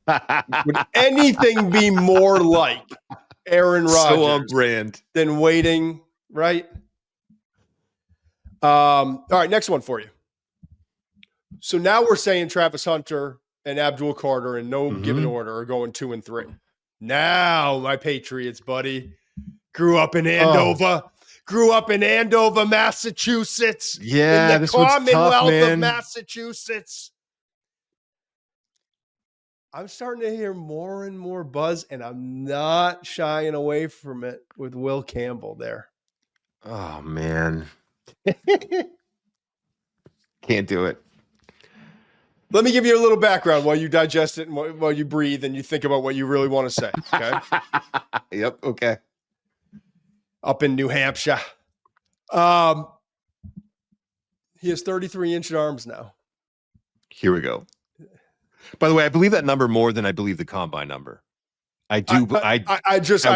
S1: would anything be more like Aaron Rodgers
S2: so on brand
S1: than waiting, right? All right, next one for you. So now we're saying Travis Hunter and Abdul Carter in no given order are going 2 and 3. Now, my Patriots, buddy, grew up in Andover. Grew up in Andover, Massachusetts.
S2: Yeah,
S1: in the Commonwealth of Massachusetts. I'm starting to hear more and more buzz, and I'm not shying away from it with Will Campbell there.
S2: Oh, man. Can't do it.
S1: Let me give you a little background while you digest it and while you breathe and you think about what you really want to say. Okay.
S2: Yep. Okay.
S1: Up in New Hampshire. He has 33-inch arms now.
S2: Here we go. By the way, I believe that number more than I believe the combine number. I do. I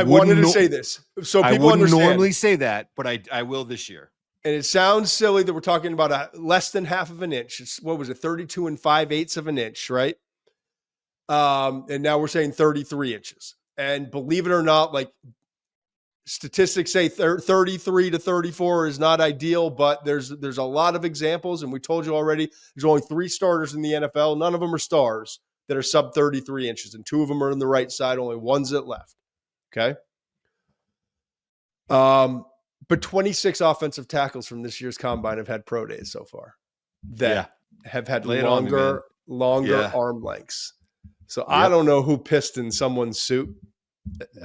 S1: wanted to say this so people
S2: I wouldn't
S1: understand.
S2: normally say that, but I will this year.
S1: And it sounds silly that we're talking about less than half of an inch. It's, what was it, 32 5/8 of an inch, right? And now we're saying 33 inches. And believe it or not, statistics say 33 to 34 is not ideal, but there's a lot of examples. And we told you already, there's only 3 starters in the NFL. None of them are stars that are sub 33 inches. And 2 of them are on the right side. Only one's at left. Okay. But 26 offensive tackles from this year's combine have had pro days so far that have had longer arm lengths. So I don't know who pissed in someone's suit.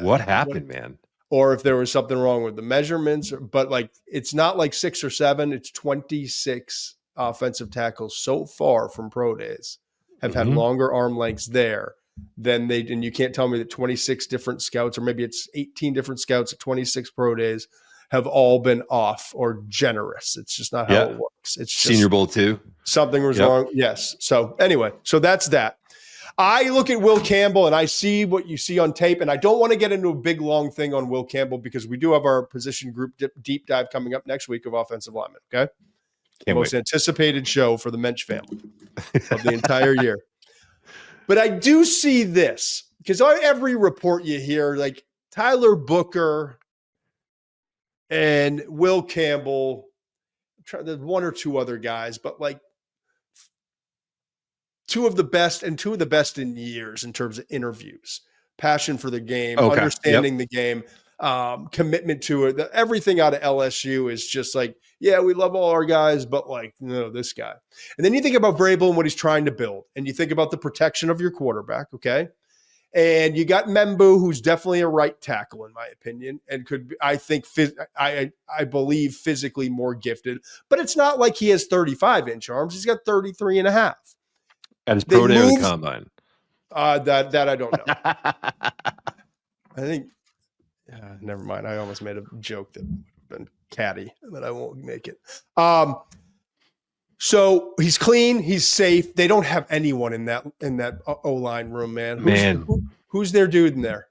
S2: What happened, man?
S1: Or if there was something wrong with the measurements, but it's not like 6 or 7, it's 26 offensive tackles so far from pro days have had longer arm lengths there than and you can't tell me that 26 different scouts, or maybe it's 18 different scouts at 26 pro days have all been off or generous. It's just not how it works. It's just
S2: Senior Bowl too.
S1: Something was wrong. Yes. So anyway, so that's that. I look at Will Campbell and I see what you see on tape, and I don't want to get into a big, long thing on Will Campbell because we do have our position group deep dive coming up next week of offensive linemen. Okay. Most anticipated show for the Mensch family of the entire year. But I do see this because every report you hear, like Tyler Booker and Will Campbell, there's 1 or 2 other guys, but two of the best in years in terms of interviews, passion for the game, understanding the game, commitment to it. Everything out of LSU is just like, yeah, we love all our guys, but like, no, this guy. And then you think about Vrabel and what he's trying to build, and you think about the protection of your quarterback, okay? And you got Membu, who's definitely a right tackle, in my opinion, and could be, I believe, physically more gifted. But it's not like he has 35-inch arms. He's got 33 and a half.
S2: At his pro day or the combine?
S1: That I don't know. I think, never mind. I almost made a joke that would have been catty, but I won't make it. So he's clean, he's safe. They don't have anyone in that O-line room, man. Who's their dude in there?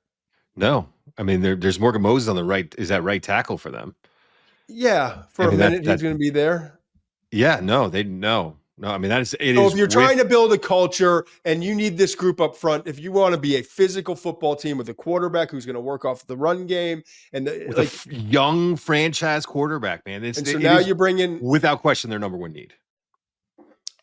S2: No, I mean there's Morgan Moses on the right. Is that right tackle for them?
S1: Yeah, for a minute he's going to be there.
S2: Yeah, no. I mean that is.
S1: So if you're trying to build a culture and you need this group up front, if you want to be a physical football team with a quarterback who's going to work off the run game and
S2: a young franchise quarterback, man.
S1: You bring in,
S2: without question, their number one need.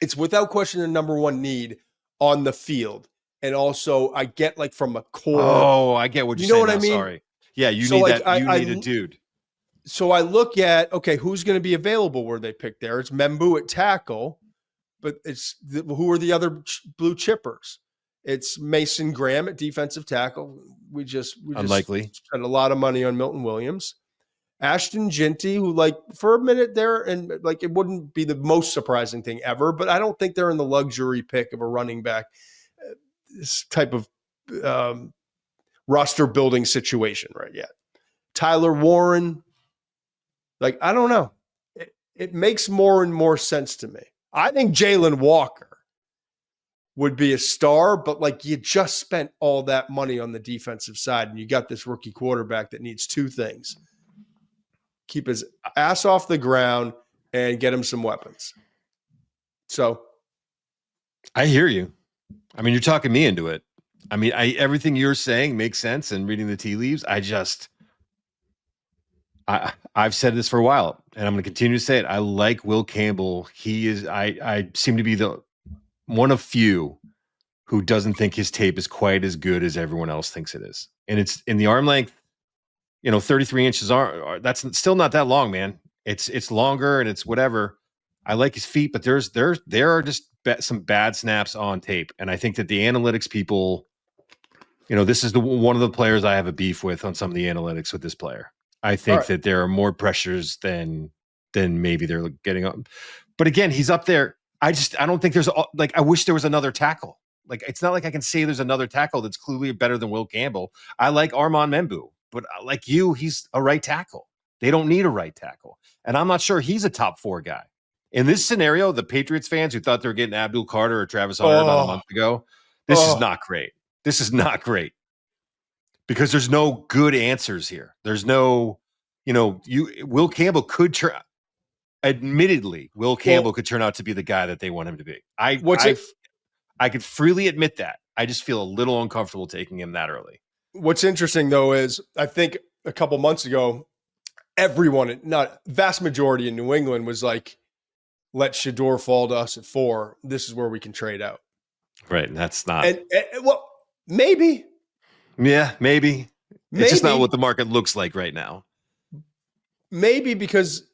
S1: It's without question the number one need on the field. And also, I get like from a core.
S2: Oh, I get what you're saying.
S1: You know what I mean?
S2: Sorry. Yeah, you need that. You need a dude.
S1: So I look at, okay, who's going to be available where they pick there? It's Membu at tackle, but who are the other blue chippers? It's Mason Graham at defensive tackle. We just
S2: unlikely
S1: spent a lot of money on Milton Williams. Ashton Ginty, who like for a minute there, and like it wouldn't be the most surprising thing ever, but I don't think they're in the luxury pick of a running back, this type of roster building situation right yet. Tyler Warren, like I don't know, it makes more and more sense to me. I think Jalen Walker would be a star, but like you just spent all that money on the defensive side, and you got this rookie quarterback that needs two things. Keep his ass off the ground and get him some weapons. So
S2: I hear you. I mean, you're talking me into it. I mean, everything you're saying makes sense, and reading the tea leaves, I've said this for a while, and I'm going to continue to say it. I like Will Campbell. He is, I seem to be the one of few who doesn't think his tape is quite as good as everyone else thinks it is. And it's in the arm length. 33 inches are that's still not that long, man. It's longer and it's whatever. I like his feet, but there are just some bad snaps on tape. And I think that the analytics people, this is one of the players I have a beef with on some of the analytics with this player. I think that there are more pressures than maybe they're getting up. But again, he's up there. I don't think there's I wish there was another tackle. Like, it's not like I can say there's another tackle that's clearly better than Will Campbell. I like Armand Membu. But like you, he's a right tackle. They don't need a right tackle. And I'm not sure he's a top 4 guy. In this scenario, the Patriots fans who thought they were getting Abdul Carter or Travis Hunter about a month ago, this is not great. This is not great. Because there's no good answers here. There's no, Will Campbell could turn, admittedly, Will Campbell could turn out to be the guy that they want him to be. I could freely admit that. I just feel a little uncomfortable taking him that early.
S1: What's interesting, though, is I think a couple months ago, everyone, not vast majority in New England, was like, let Shedeur fall to us at 4. This is where we can trade out.
S2: Right. And that's not.
S1: Well, maybe.
S2: Yeah, maybe. It's just not what the market looks like right now.
S1: Maybe because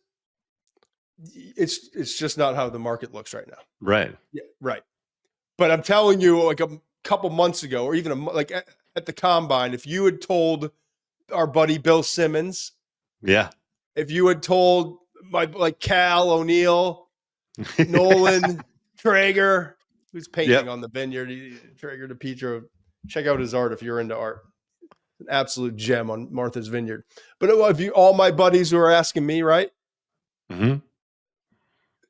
S1: it's just not how the market looks right now.
S2: Right.
S1: Yeah, right. But I'm telling you, like a couple months ago, or even at the combine, if you had told our buddy Bill Simmons, if you had told Cal O'Neill, Nolan Traeger, who's painting on the vineyard, Traeger DePietro, check out his art if you're into art. An absolute gem on Martha's Vineyard. But if all my buddies who are asking me, right?
S2: Mm-hmm.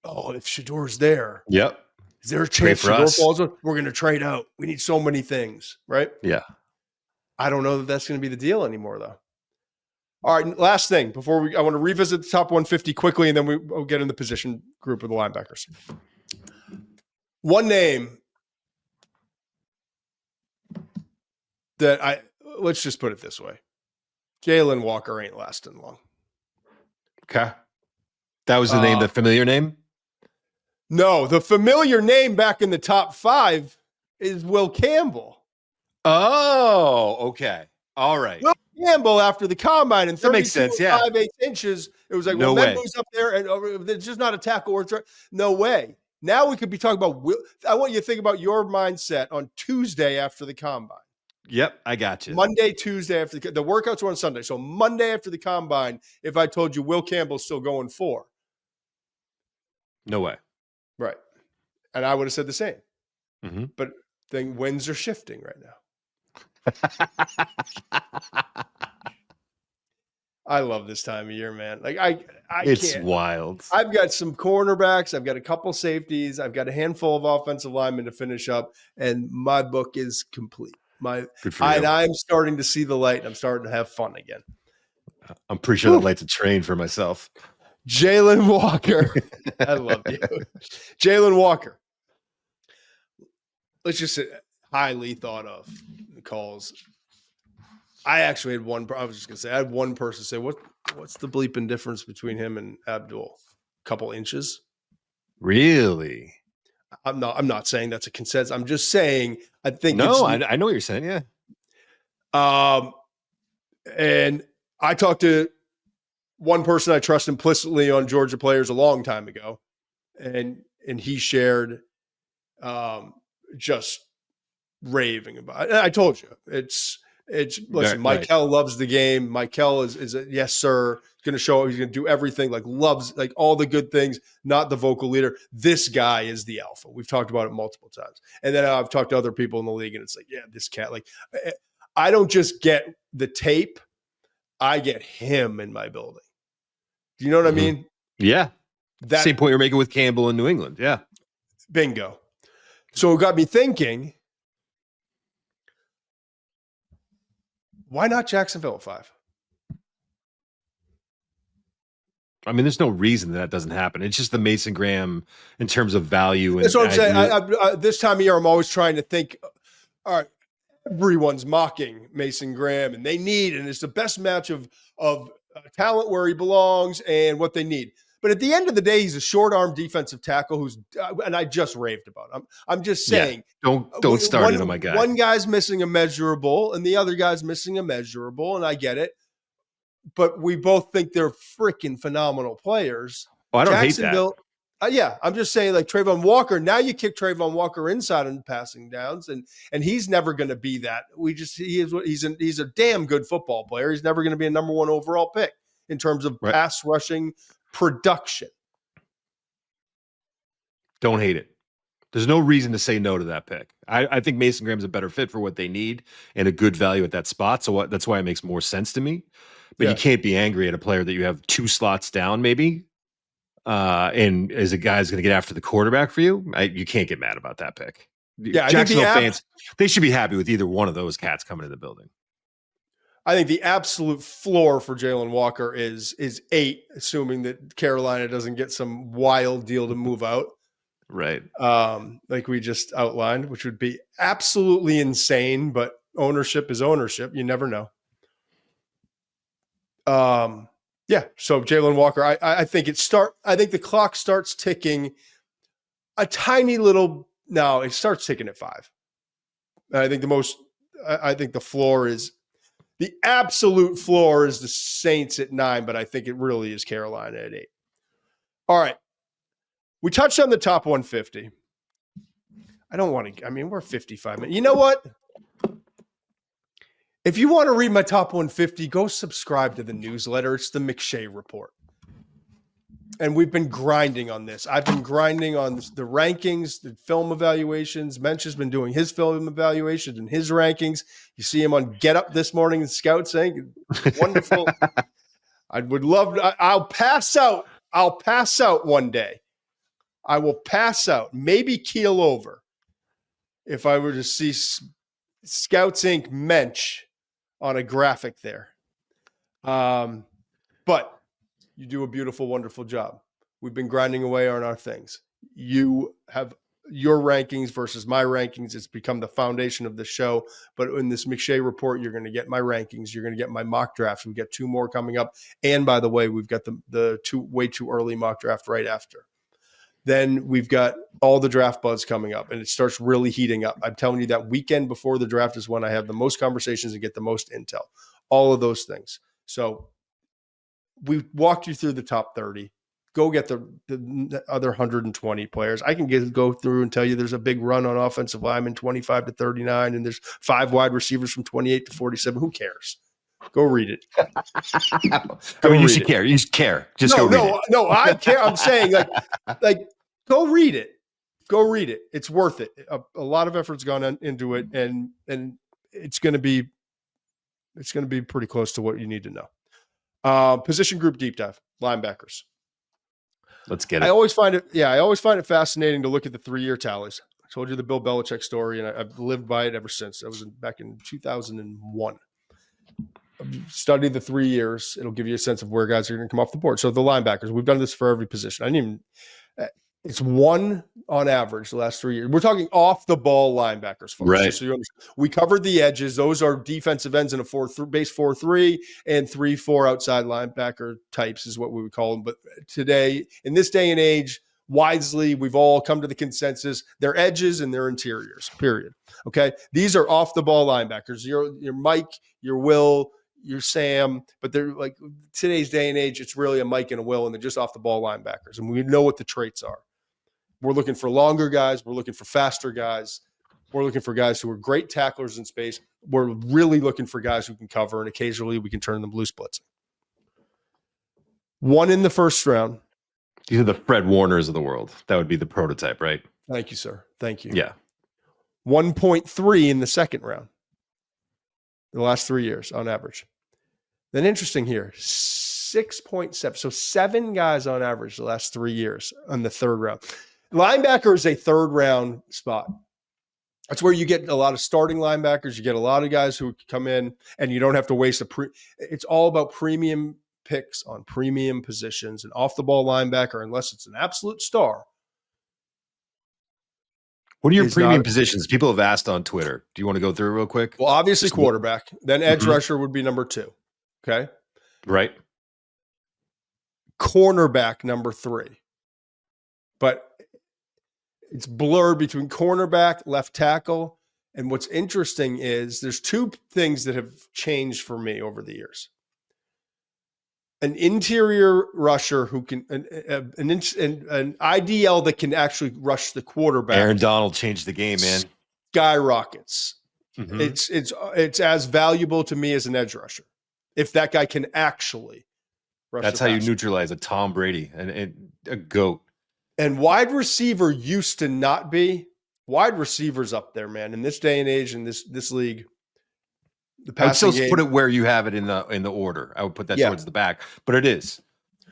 S1: Oh, if Shedeur's there,
S2: yep.
S1: Is there a chance Shedeur falls? We're going to trade out. We need so many things, right?
S2: Yeah.
S1: I don't know that that's going to be the deal anymore, though. All right, last thing before I want to revisit the top 150 quickly, and then we'll get in the position group of the linebackers. One name that let's just put it this way. Jalen Walker ain't lasting long.
S2: Okay. That was the name, the familiar name?
S1: No, the familiar name back in the top 5 is Will Campbell.
S2: Oh, okay. All right.
S1: Will Campbell after the combine and 32.58 inches. It was like,
S2: no
S1: well,
S2: way.
S1: Mendo's up there and it's just not a tackle or threat. No way. Now we could be talking about Will. I want you to think about your mindset on Tuesday after the combine.
S2: Yep, I got you.
S1: Monday, Tuesday after the workouts were on Sunday. So Monday after the combine, if I told you Will Campbell's still going 4.
S2: No way.
S1: Right. And I would have said the same.
S2: Mm-hmm.
S1: But then winds are shifting right now. I love this time of year, man. Like
S2: it's
S1: can't.
S2: wild.
S1: I've got some cornerbacks. I've got a couple safeties. I've got a handful of offensive linemen to finish up, and my book is complete. And I'm starting to see the light. And I'm starting to have fun again.
S2: I'm pretty sure that light's a train for myself.
S1: Jalon Walker. I love you. Jalon Walker. Let's just say highly thought of calls. I actually had one. I was just gonna say I had one person say, "What's the bleeping difference between him and Abdul? A couple inches."
S2: Really?
S1: I'm not saying that's a consensus. I'm just saying I think.
S2: No, I know what you're saying. Yeah.
S1: And I talked to one person I trust implicitly on Georgia players a long time ago, and he shared, just raving about it. I told you it's listen, Michael loves the game. Michael is a yes, sir. He's going to show up. He's going to do everything, like loves, like all the good things, not the vocal leader. This guy is the alpha. We've talked about it multiple times. And then I've talked to other people in the league and it's like, yeah, this cat, like I don't just get the tape. I get him in my building. Do you know what I mean?
S2: Yeah. Same point you're making with Campbell in New England. Yeah.
S1: Bingo. So it got me thinking, why not Jacksonville at 5?
S2: I mean, there's no reason that doesn't happen. It's just the Mason Graham in terms of value.
S1: That's what I'm saying. I, this time of year, I'm always trying to think, all right, everyone's mocking Mason Graham and it's the best match of talent where he belongs and what they need. But at the end of the day, he's a short-arm defensive tackle and I just raved about him. I'm just saying.
S2: Yeah, don't start it on my guy.
S1: One guy's missing a measurable and the other guy's missing a measurable, and I get it. But we both think they're freaking phenomenal players.
S2: Oh, I don't hate that.
S1: Yeah, I'm just saying, like Trayvon Walker. Now you kick Trayvon Walker inside on passing downs, and he's never going to be that. He's a damn good football player. He's never going to be a number 1 overall pick in terms of pass rushing production.
S2: Don't hate it. There's no reason to say no to that pick. I think Mason Graham's a better fit for what they need and a good value at that spot. So that's why it makes more sense to me. But you can't be angry at a player that you have 2 slots down, maybe. And as a guy's going to get after the quarterback for you, you can't get mad about that pick.
S1: Yeah,
S2: Jacksonville fans, they should be happy with either one of those cats coming in the building.
S1: I think the absolute floor for Jalon Walker is 8, assuming that Carolina doesn't get some wild deal to move out.
S2: Right.
S1: Like we just outlined, which would be absolutely insane, but ownership is ownership. You never know. Yeah. So Jalon Walker, I think the clock starts ticking a tiny little. No, it starts ticking at 5. I think the absolute floor is the Saints at 9, but I think it really is Carolina at 8. All right. We touched on the top 150. We're 55 minutes. You know what? If you want to read my top 150, go subscribe to the newsletter. It's the McShay Report. And we've been grinding on this. I've been grinding on the rankings, the film evaluations. Mensch has been doing his film evaluations and his rankings. You see him on Get Up this morning in Scout saying, wonderful. I'll pass out. I'll pass out one day. I will pass out, maybe keel over if I were to see Scouts Inc. Mensch on a graphic there. But you do a beautiful, wonderful job. We've been grinding away on our things. You have your rankings versus my rankings. It's become the foundation of the show. But in this McShay Report, you're going to get my rankings. You're going to get my mock drafts. We get 2 more coming up. And by the way, we've got the way too early mock draft right after. Then we've got all the draft buzz coming up, and it starts really heating up. I'm telling you, that weekend before the draft is when I have the most conversations and get the most intel. All of those things. So we walked you through the top 30. Go get the other 120 players. I can go through and tell you there's a big run on offensive linemen, 25 to 39, and there's 5 wide receivers from 28 to 47. Who cares? Go read it.
S2: You should care. You should care. Just go read it.
S1: No, I care. I'm saying like go read it. Go read it. It's worth it. A lot of effort's gone into it, and it's going to be pretty close to what you need to know. Position group deep dive, linebackers.
S2: Let's get it.
S1: I always find it fascinating to look at the 3-year tallies. I told you the Bill Belichick story, and I've lived by it ever since. I was back in 2001. Study the 3 years. It'll give you a sense of where guys are going to come off the board. So the linebackers, we've done this for every position. It's 1 on average the last 3 years. We're talking off the ball linebackers, folks.
S2: Right.
S1: So you understand. We covered the edges. Those are defensive ends in a base 4-3 and 3-4 outside linebacker types is what we would call them. But today, in this day and age, wisely, we've all come to the consensus. They're edges and they're interiors, period. Okay. These are off the ball linebackers. Your Mike, your Will, your Sam, but they're like today's day and age, it's really a Mike and a Will, and they're just off the ball linebackers. And we know what the traits are. We're looking for longer guys. We're looking for faster guys. We're looking for guys who are great tacklers in space. We're really looking for guys who can cover, and occasionally we can turn them blue splits. 1 in the first round.
S2: These are the Fred Warners of the world. That would be the prototype, right?
S1: Thank you, sir. Thank you.
S2: Yeah.
S1: 1.3 in the second round. The last 3 years on average. Then interesting here, 6.7. So 7 guys on average the last 3 years on the third round. Linebacker is a third round spot. That's where you get a lot of starting linebackers. You get a lot of guys who come in, and you don't have to waste it's all about premium picks on premium positions, and off the ball linebacker, unless it's an absolute star.
S2: What are your premium positions? People have asked on Twitter. Do you want to go through it real quick?
S1: Well, obviously quarterback. Then edge rusher would be number 2. Okay.
S2: Right.
S1: Cornerback number 3. But it's blurred between cornerback, left tackle. And what's interesting is there's 2 things that have changed for me over the years. An interior rusher who can, an IDL that can actually rush the quarterback.
S2: Aaron Donald changed the game, man.
S1: Skyrockets.
S2: Mm-hmm.
S1: It's as valuable to me as an edge rusher. If that guy can actually rush.
S2: That's how you neutralize a Tom Brady and a GOAT.
S1: And wide receiver used to not be. Wide receivers up there, man. In this day and age, in this league, the passing game,
S2: put it where you have it in the order. I would put that towards the back, but it is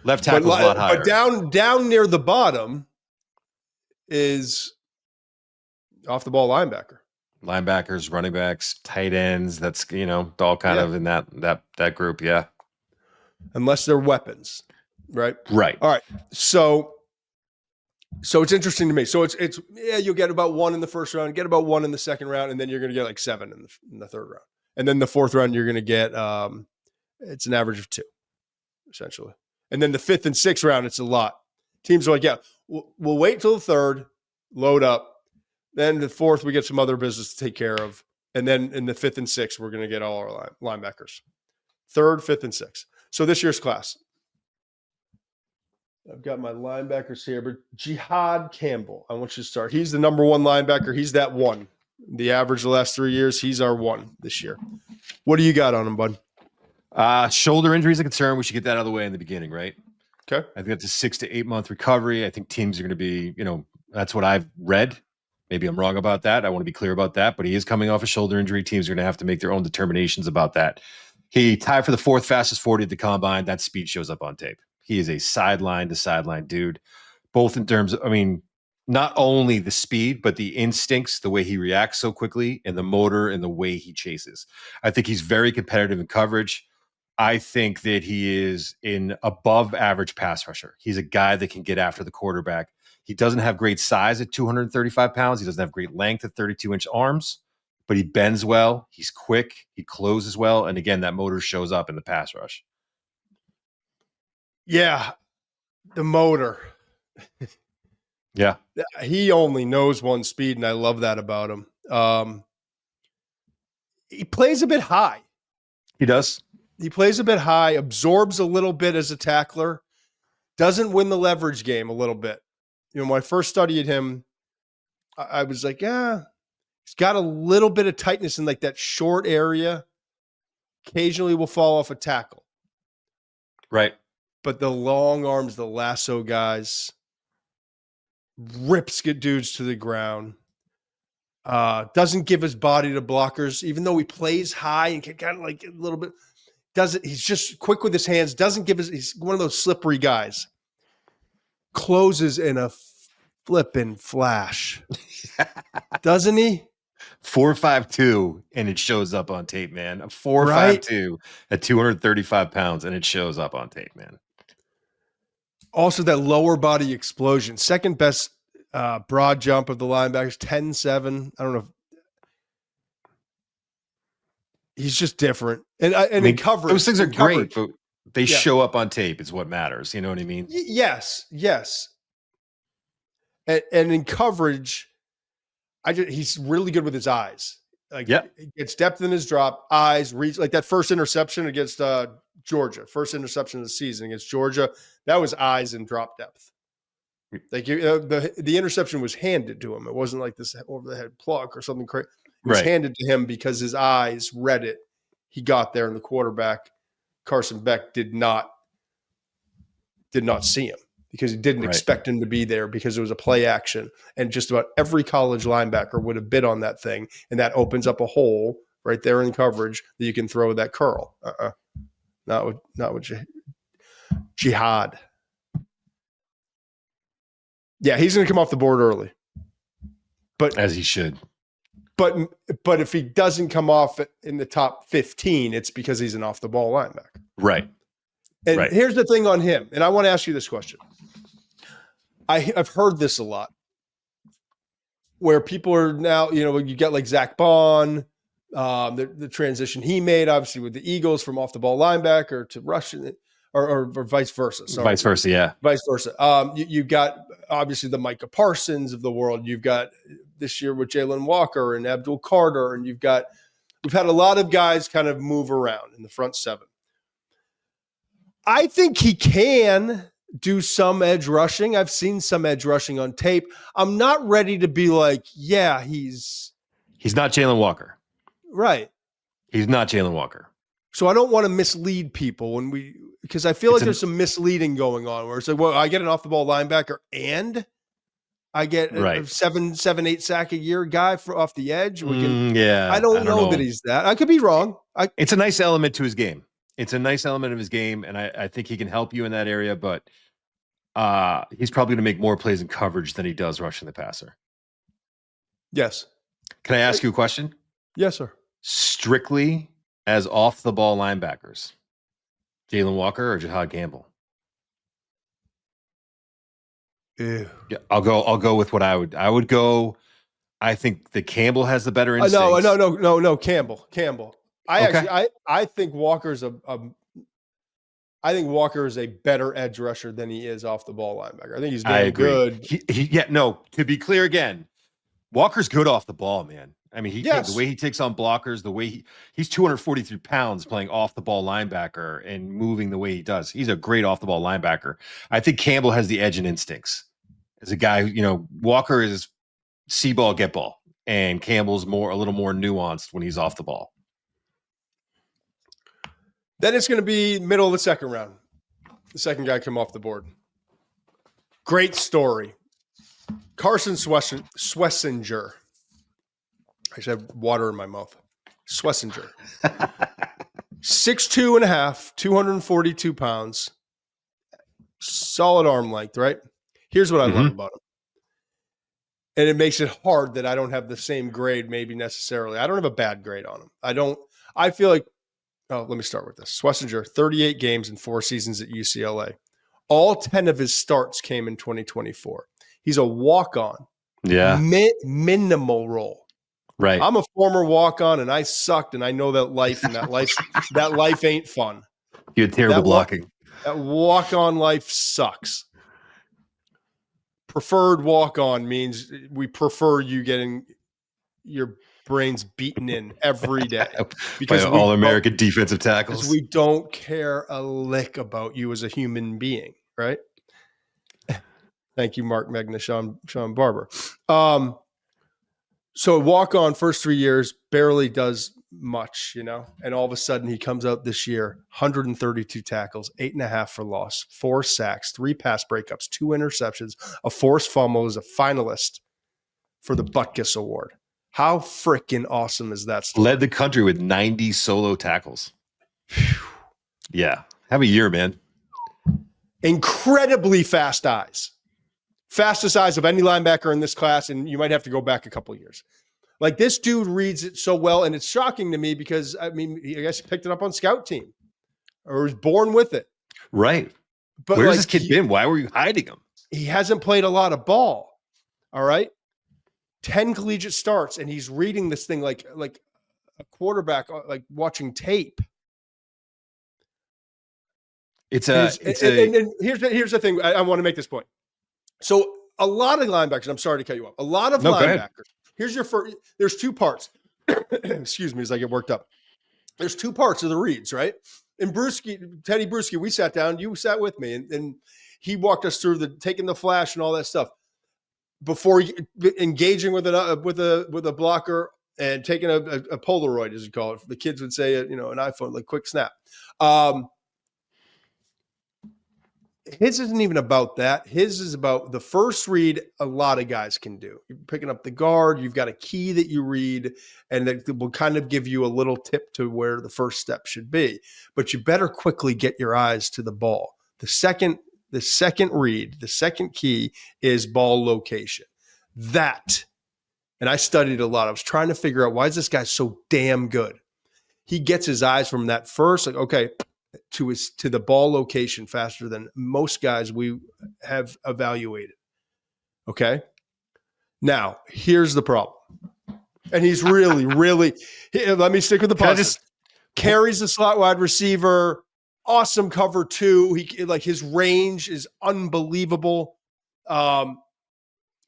S2: left tackle is a lot higher.
S1: But down near the bottom is off the ball linebacker.
S2: Linebackers, running backs, tight ends. That's all kind of in that group. Yeah,
S1: unless they're weapons, right?
S2: Right.
S1: All right. So it's interesting to me. So it's you'll get about 1 in the first round, get about 1 in the second round, and then you're going to get like 7 in the third round. And then the fourth round, you're going to get it's an average of 2, essentially. And then the 5th and 6th round, it's a lot. Teams are like, yeah, we'll wait till the 3rd, load up. Then the 4th, we get some other business to take care of. And then in the 5th and 6th, we're going to get all our linebackers. 3rd, 5th, and 6th. So this year's class. I've got my linebackers here, but Jihaad Campbell, I want you to start. He's the number 1 linebacker. He's that 1. The average the last 3 years, he's our 1 this year. What do you got on him, bud?
S2: Shoulder injury is a concern. We should get that out of the way in the beginning, right?
S1: Okay.
S2: I think that's a 6 to 8 month recovery. I think teams are going to be, that's what I've read. Maybe I'm wrong about that. I want to be clear about that, but he is coming off a shoulder injury. Teams are going to have to make their own determinations about that. He tied for the 4th fastest 40 at the combine. That speed shows up on tape. He is a sideline to sideline dude, both in terms of, not only the speed, but the instincts, the way he reacts so quickly, and the motor and the way he chases. I think he's very competitive in coverage. I think that he is an above average pass rusher. He's a guy that can get after the quarterback. He doesn't have great size at 235 pounds. He doesn't have great length at 32-inch arms, but he bends well. He's quick. He closes well. And again, that motor shows up in the pass rush.
S1: Yeah, the motor.
S2: Yeah.
S1: He only knows one speed, and I love that about him. He plays a bit high.
S2: He does.
S1: He plays a bit high, absorbs a little bit as a tackler, doesn't win the leverage game a little bit. When I first studied him, I was like, yeah, he's got a little bit of tightness in like that short area. Occasionally will fall off a tackle.
S2: Right.
S1: But the long arms, the lasso guys, rips get dudes to the ground. Doesn't give his body to blockers, even though he plays high and can kind of like a little bit. He's just quick with his hands. He's one of those slippery guys. Closes in a flipping flash. Doesn't he?
S2: 4.52, and it shows up on tape, man. A 4.52 at 235 pounds, and it shows up on tape, man.
S1: Also, that lower body explosion. Second best broad jump of the linebackers, 10-7. I don't know. He's just different. And in coverage.
S2: Those things are great, but they show up on tape is what matters. You know what I mean?
S1: Yes. And in coverage, he's really good with his eyes. Like, he gets depth in his drop, eyes, reach, like that first interception against Georgia, first interception of the season against Georgia. That was eyes and drop depth. Like the interception was handed to him. It wasn't like this over the head pluck or something crazy. It was handed to him because his eyes read it. He got there, and the quarterback, Carson Beck, did not see him because he didn't expect him to be there because it was a play action. And just about every college linebacker would have bid on that thing, and that opens up a hole right there in coverage that you can throw that curl. Not with Jihaad. Yeah, he's going to come off the board early. But
S2: as he should.
S1: But if he doesn't come off in the top 15, it's because he's an off-the-ball linebacker.
S2: Right.
S1: And here's the thing on him, and I want to ask you this question. I've heard this a lot, where people are now, you get like Zach Bond, the transition he made, obviously, with the Eagles from off-the-ball linebacker to rushing, or vice versa. Sorry.
S2: Vice versa, yeah.
S1: Vice versa. You've got, obviously, the Micah Parsons of the world. You've got this year with Jalen Walker and Abdul Carter, and we've had a lot of guys kind of move around in the front seven. I think he can do some edge rushing. I've seen some edge rushing on tape. I'm not ready to be like, yeah, he's
S2: not Jalen Walker.
S1: Right.
S2: He's not Jalen Walker. So
S1: I don't want to mislead people because I feel like there's some misleading going on where it's like, well, I get an off the ball linebacker and I get a 7-8 sack a year guy off the edge. I don't know that he's that. I could be wrong.
S2: It's a nice element to his game. It's a nice element of his game, and I think he can help you in that area, but he's probably going to make more plays in coverage than he does rushing the passer.
S1: Yes.
S2: Can I ask you a question?
S1: Yes, sir.
S2: Strictly as off-the-ball linebackers, Jalen Walker or Jihaad Campbell?
S1: Ew.
S2: Yeah, I'll go with what I would go. I think that Campbell has the better instincts.
S1: No, Campbell. I think Walker is a better edge rusher than he is off the ball linebacker. I think he's very good.
S2: To be clear again, Walker's good off the ball, man. I mean, the way he takes on blockers, the way he's 243 pounds playing off the ball linebacker and moving the way he does. He's a great off the ball linebacker. I think Campbell has the edge and instincts as a guy. Walker is see ball, get ball, and Campbell's a little more nuanced when he's off the ball.
S1: Then it's going to be middle of the second round. The second guy come off the board. Great story. Carson Schwesinger. I should have water in my mouth. Schwesinger. 6'2.5", 242 pounds. Solid arm length, right? Here's what I love about him. And it makes it hard that I don't have the same grade maybe necessarily. I don't have a bad grade on him. I feel like, let me start with this. Schwesinger, 38 games in 4 seasons at UCLA. All 10 of his starts came in 2024. He's a walk-on.
S2: Yeah.
S1: Minimal role.
S2: Right.
S1: I'm a former walk-on, and I sucked, and I know that life, and that life ain't fun.
S2: You had terrible blocking.
S1: That walk-on life sucks. preferred walk-on means we prefer you getting your brains beaten in every day
S2: because all-American defensive tackles.
S1: Because we don't care a lick about you as a human being, right? Thank you, Mark Megna, Sean Barber. So walk on first 3 years, barely does much, and all of a sudden he comes out this year, 132 tackles, 8.5 for loss, 4 sacks, 3 pass breakups, 2 interceptions, a forced fumble, is a finalist for the Butkus Award. How freaking awesome is that story?
S2: Led the country with 90 solo tackles. Yeah. Have a year, man.
S1: Incredibly fast eyes. Fastest eyes of any linebacker in this class, and you might have to go back a couple of years. Like, this dude reads it so well, and it's shocking to me because, I guess he picked it up on scout team or was born with it.
S2: Right. But where's this kid been? Why were you hiding him?
S1: He hasn't played a lot of ball. All right. 10 collegiate starts, and he's reading this thing like a quarterback, like watching tape. And here's the thing. I want to make this point. So a lot of linebackers, I'm sorry to cut you off. A lot of linebackers. Here's your first. There's 2 parts. Excuse me as I get worked up. There's 2 parts of the reads, right? And Teddy Bruschi, we sat down. You sat with me, and he walked us through taking the flash and all that stuff before engaging with a blocker and taking a Polaroid, as you call it. The kids would say it, an iPhone, like quick snap. His isn't even about that. His is about the first read. A lot of guys can do. You're picking up the guard. You've got a key that you read, and that will kind of give you a little tip to where the first step should be. But you better quickly get your eyes to the ball. The second read, the second key is ball location. That, and I studied a lot. I was trying to figure out, why is this guy so damn good? He gets his eyes from that first, like, okay, to the ball location faster than most guys we have evaluated. Okay. Now, here's the problem. And he's really, let me stick with the positive. Carries the slot wide receiver, awesome cover 2. His range is unbelievable.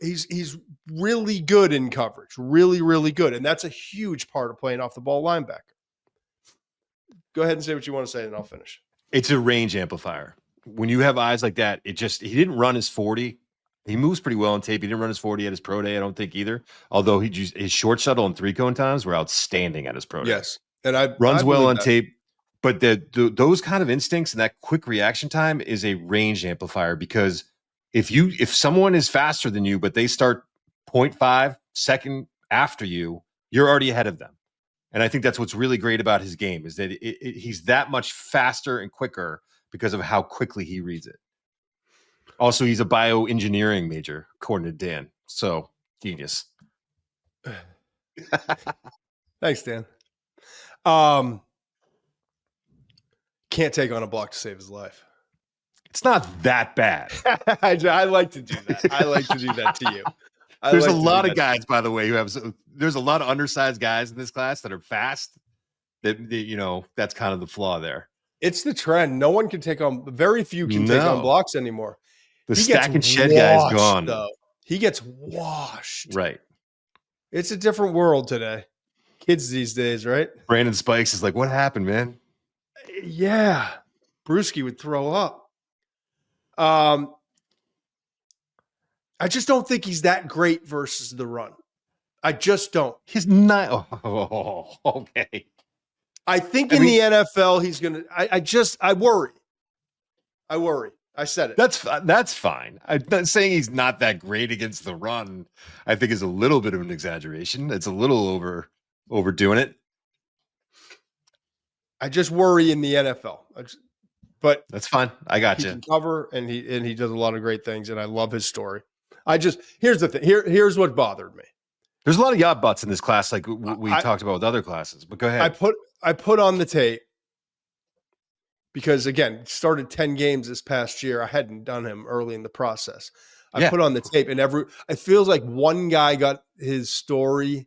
S1: He's really good in coverage, really, really good. And that's a huge part of playing off the ball linebacker. Go ahead and say what you want to say, and I'll finish.
S2: It's a range amplifier. When you have eyes like that, he didn't run his 40. He moves pretty well on tape. He didn't run his 40 at his pro day, I don't think either. Although his short shuttle and 3-cone times were outstanding at his pro day.
S1: Yes. And I
S2: runs well on tape. But those kind of instincts and that quick reaction time is a range amplifier, because if someone is faster than you, but they start 0.5 second after you, you're already ahead of them. And I think that's what's really great about his game, is that he's that much faster and quicker because of how quickly he reads it. Also, he's a bioengineering major, according to Dan. So, genius.
S1: Thanks, Dan. Can't take on a block to save his life.
S2: It's not that bad.
S1: I like to do that. I like to do that to you.
S2: There's a lot of guys, by the way, there's a lot of undersized guys in this class that are fast. That's kind of the flaw there.
S1: It's the trend. No one can take on, very few can take on blocks anymore.
S2: The stack and shed guy is gone.
S1: Though. He gets washed.
S2: Right.
S1: It's a different world today. Kids these days, right?
S2: Brandon Spikes is like, what happened, man?
S1: Yeah. Bruschi would throw up. I just don't think he's that great versus the run. I just don't.
S2: He's not. Oh, okay.
S1: I think in the NFL, he's going to, I worry. I said it.
S2: That's fine. I'm not saying he's not that great against the run. I think is a little bit of an exaggeration. It's a little overdoing it.
S1: I just worry in the NFL. But
S2: that's fine. I got you.
S1: He can cover, and he does a lot of great things, and I love his story. Here's the thing. Here's what bothered me.
S2: There's a lot of yacht butts in this class, like we talked about with other classes. But go ahead.
S1: I put on the tape because, again, started 10 games this past year. I hadn't done him early in the process. I put on the tape, and it feels like one guy got his story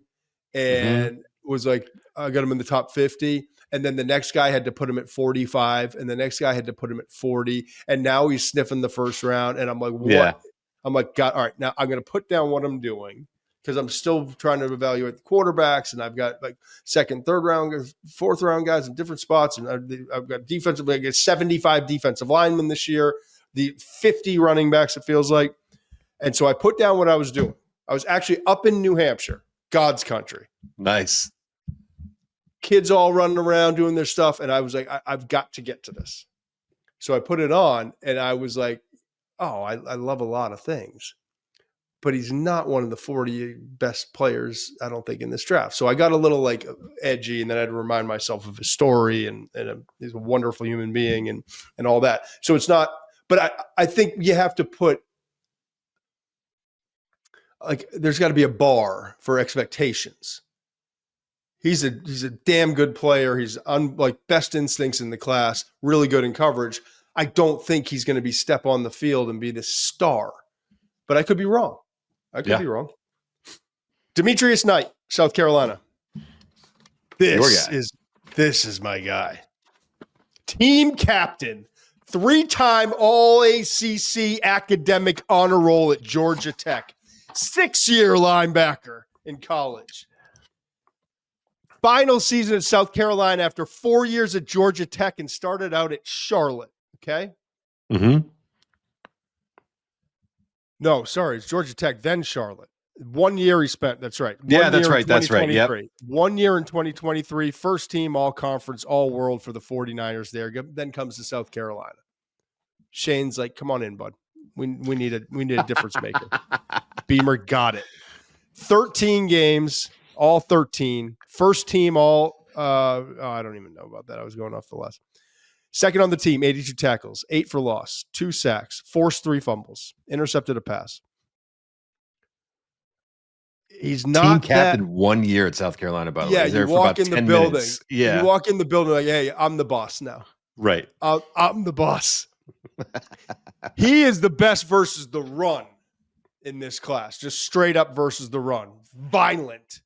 S1: and was like, I got him in the top 50. And then the next guy had to put him at 45, and the next guy had to put him at 40. And now he's sniffing the first round. And I'm like, what?
S2: Yeah.
S1: I'm like, God, all right, now I'm going to put down what I'm doing because I'm still trying to evaluate the quarterbacks, and I've got like second, third round, fourth round guys in different spots, and I've got defensively, I get 75 defensive linemen this year, the 50 running backs, it feels like. And so I put down what I was doing. I was actually up in New Hampshire, God's country.
S2: Nice.
S1: Kids all running around doing their stuff, and I was like, I've got to get to this. So I put it on, and I was like, oh, I love a lot of things. But he's not one of the 40 best players, I don't think, in this draft. So I got a little like edgy, and then I had to remind myself of his story and he's a wonderful human being and all that. So it's not, but I think you have to put like there's got to be a bar for expectations. He's a damn good player. He's like best instincts in the class, really good in coverage. I don't think he's going to be step on the field and be this star, but I could be wrong. I could be wrong. DeMetrius Knight, South Carolina. This is my guy. Team captain, 3-time All-ACC academic honor roll at Georgia Tech, 6-year linebacker in college. Final season at South Carolina after 4 years at Georgia Tech and started out at Charlotte. Okay.
S2: Mm-hmm.
S1: No, sorry. It's Georgia Tech, then Charlotte. 1 year he spent. That's right.
S2: That's right. That's right. Yep.
S1: 1 year in 2023. First team, all conference, all world for the 49ers there. Then comes to South Carolina. Shane's like, come on in, bud. We need a difference maker. Beamer got it. 13 games, all 13. First team, all I don't even know about that. I was going off the last. Second on the team, 82 tackles, 8 for loss, 2 sacks, forced 3 fumbles, intercepted a pass. He's not
S2: team captain 1 year at South Carolina, by the way.
S1: Yeah,
S2: You
S1: walk in the building.
S2: Minutes. Yeah.
S1: You walk in the building like, hey, I'm the boss now.
S2: Right.
S1: I'm the boss. He is the best versus the run in this class. Just straight up versus the run. Violent.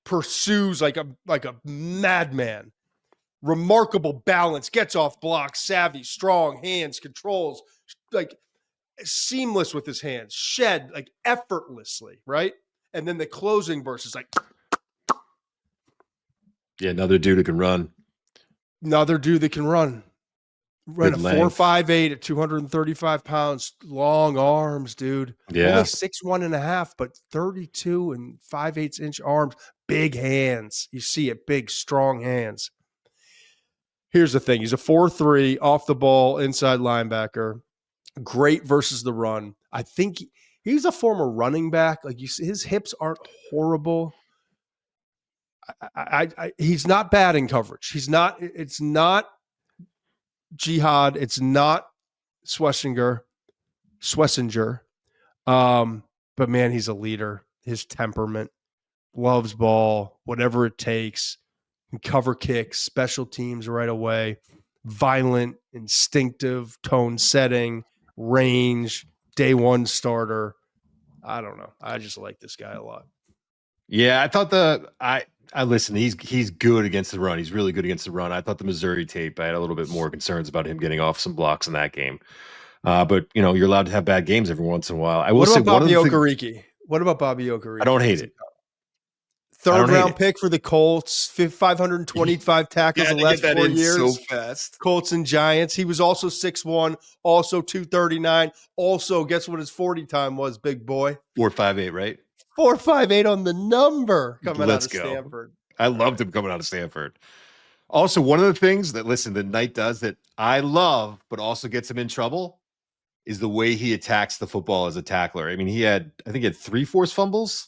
S1: Pursues like a madman. Remarkable balance, gets off blocks, savvy, strong hands, controls, like seamless with his hands, shed like effortlessly, right? And then the closing burst is like,
S2: yeah, another dude who can run.
S1: Another dude that can run. Run a 4.58 at 235 pounds, long arms, dude.
S2: Yeah.
S1: Only 6'1.5", but 32 and 5/8 inch arms, big hands. You see it, big, strong hands. Here's the thing. He's a 4.3 off the ball, inside linebacker. Great versus the run. I think he's a former running back. Like you see, his hips aren't horrible. He's not bad in coverage. He's not, it's not Jihaad. It's not Schwesinger. But man, he's a leader. His temperament, loves ball, whatever it takes. Cover kicks, special teams right away, violent, instinctive, tone setting, range, day one starter. I don't know. I just like this guy a lot.
S2: Yeah, I thought I listen, he's good against the run. He's really good against the run. I thought the Missouri tape, I had a little bit more concerns about him getting off some blocks in that game. But you know, you're allowed to have bad games every once in a while. I will say
S1: Bobby Okereke? What about Bobby Okereke?
S2: I don't hate it.
S1: Third round pick for the Colts, 525 tackles in the last 4 years.
S2: So fast.
S1: Colts and Giants. He was also 6'1", also 239. Also, guess what his 40 time was, big boy?
S2: 4.58, right?
S1: 4.58 on the number coming out of Stanford.
S2: I loved him coming out of Stanford. Also, one of the things that Knight does that I love, but also gets him in trouble, is the way he attacks the football as a tackler. I mean, he had 3 forced fumbles.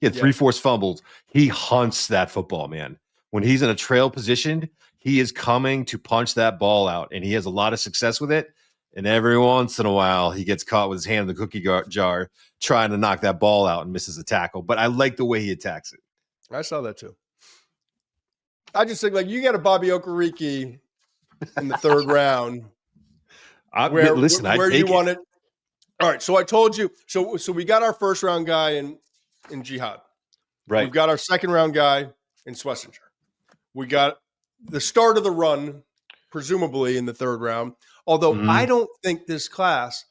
S2: He had 3 forced fumbles. He hunts that football, man. When he's in a trail position, he is coming to punch that ball out, and he has a lot of success with it. And every once in a while, he gets caught with his hand in the cookie jar trying to knock that ball out and misses a tackle. But I like the way he attacks it.
S1: I saw that too. I just think, like, you got a Bobby Okereke in the third round.
S2: Where
S1: you want it. All right, so I told you. So we got our first round guy in Jihaad.
S2: Right.
S1: We've got our second round guy in Schwesinger. We got the start of the run, presumably in the third round. Although I don't think this class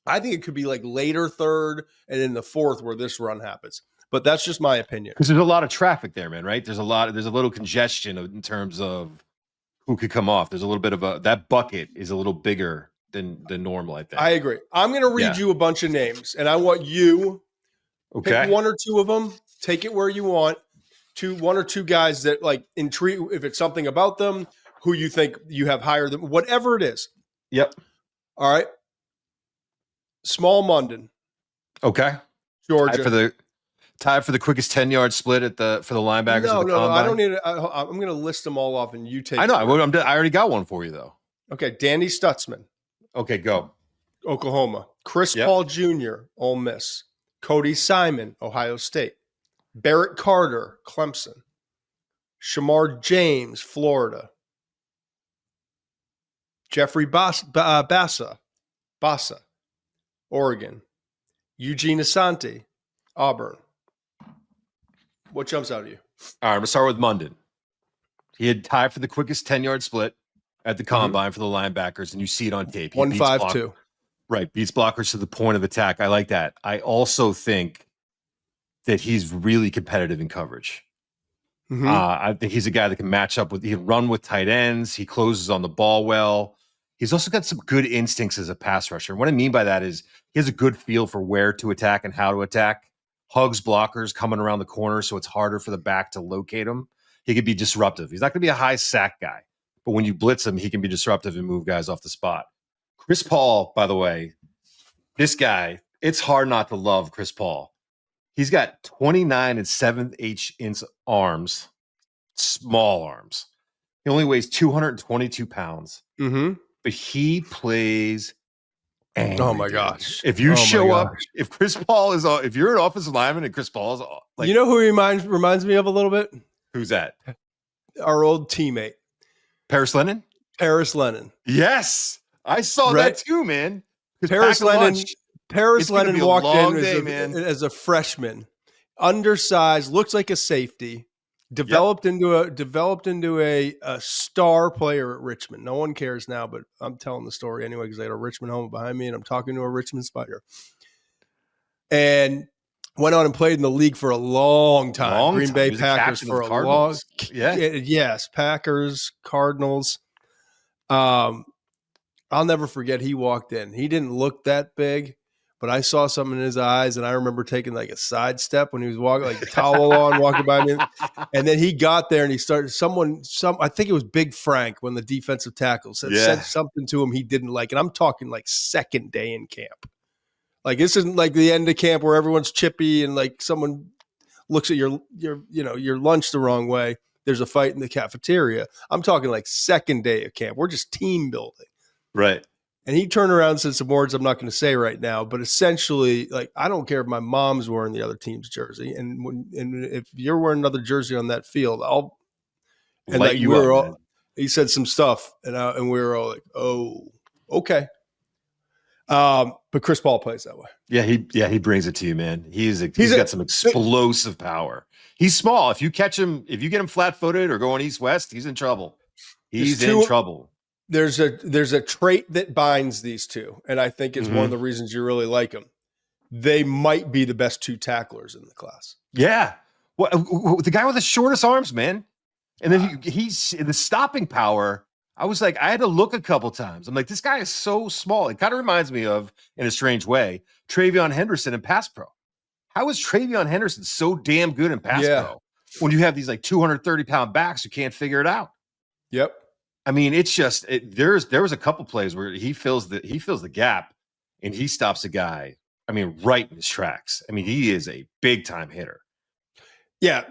S1: I think it could be like later third and in the fourth where this run happens. But that's just my opinion.
S2: Because there's a lot of traffic there, man, right? There's a little congestion in terms of who could come off. There's a little bit of that bucket is a little bigger than normal, I think.
S1: I agree. I'm going to read you a bunch of names, and I want you pick one or two of them, take it where you want. One or two guys that like intrigue, if it's something about them, who you think you have higher than, whatever it is.
S2: Yep.
S1: All right. Small Munden.
S2: Okay.
S1: Georgia.
S2: Tied for the quickest 10-yard split for the linebackers.
S1: No, I don't need it. I'm going to list them all off, and you take.
S2: I know. I already got one for you though.
S1: Okay, Danny Stutzman.
S2: Okay, go.
S1: Oklahoma. Chris Paul Jr. Ole Miss. Cody Simon, Ohio State. Barrett Carter, Clemson. Shamar James, Florida. Jeffrey Bassa, Oregon. Eugene Asante, Auburn. What jumps out at you?
S2: All right, I'm going to start with Munden. He had tied for the quickest 10-yard split at the combine for the linebackers, and you see it on tape.
S1: 1-5-2.
S2: Right, beats blockers to the point of attack. I like that. I also think that he's really competitive in coverage. I think he's a guy that can match up with, he can run with tight ends. He closes on the ball well. He's also got some good instincts as a pass rusher. And what I mean by that is he has a good feel for where to attack and how to attack. Hugs blockers coming around the corner, so it's harder for the back to locate him. He could be disruptive. He's not going to be a high sack guy, but when you blitz him, he can be disruptive and move guys off the spot. Chris Paul, by the way, this guy, it's hard not to love Chris Paul. He's got 29 and 7/8 inch arms, small arms. He only weighs 222 pounds, but he plays angry.
S1: Oh my gosh!
S2: If you show up, if Chris Paul is, if you're an offensive lineman and Chris Paul is, like,
S1: you know who he reminds me of a little bit?
S2: Who's that?
S1: Our old teammate,
S2: Paris Lennon.
S1: Paris Lennon.
S2: Yes, I saw that too, man.
S1: Paris Lennon walked in as a freshman, undersized, looks like a safety, developed into a star player at Richmond. No one cares now, but I'm telling the story anyway because I had a Richmond home behind me and I'm talking to a Richmond Spider. And went on and played in the league for a long time. Green Bay Packers for a long time. Yes, Packers, Cardinals. I'll never forget he walked in. He didn't look that big, but I saw something in his eyes, and I remember taking like a side step when he was walking, like a towel on, walking by me. And then he got there and he started I think it was Big Frank, when the defensive tackle said something to him he didn't like. And I'm talking like second day in camp. Like this isn't like the end of camp where everyone's chippy and like someone looks at your lunch the wrong way. There's a fight in the cafeteria. I'm talking like second day of camp. We're just team building.
S2: Right.
S1: And he turned around and said some words I'm not going to say right now, but essentially, like, I don't care if my mom's wearing the other team's jersey. And if you're wearing another jersey on that field, I'll
S2: let you up.
S1: He said some stuff and we were all like, oh, okay. But Chris Paul plays that way.
S2: Yeah, he brings it to you, man. He's got some explosive power. He's small. If you catch him, if you get him flat-footed or going east-west, he's in trouble. He's in trouble.
S1: There's a trait that binds these two, and I think it's one of the reasons you really like them. They might be the best two tacklers in the class.
S2: Yeah. Well, the guy with the shortest arms, man. And then he's the stopping power. I was like, I had to look a couple times. I'm like, this guy is so small. It kind of reminds me of, in a strange way, Travion Henderson in pass pro. How is Travion Henderson so damn good in pass pro when you have these like 230-pound backs who can't figure it out?
S1: Yep.
S2: I mean, it's just there was a couple plays where he fills the gap and he stops a guy. I mean, right in his tracks. I mean, he is a big time hitter.
S1: Yeah,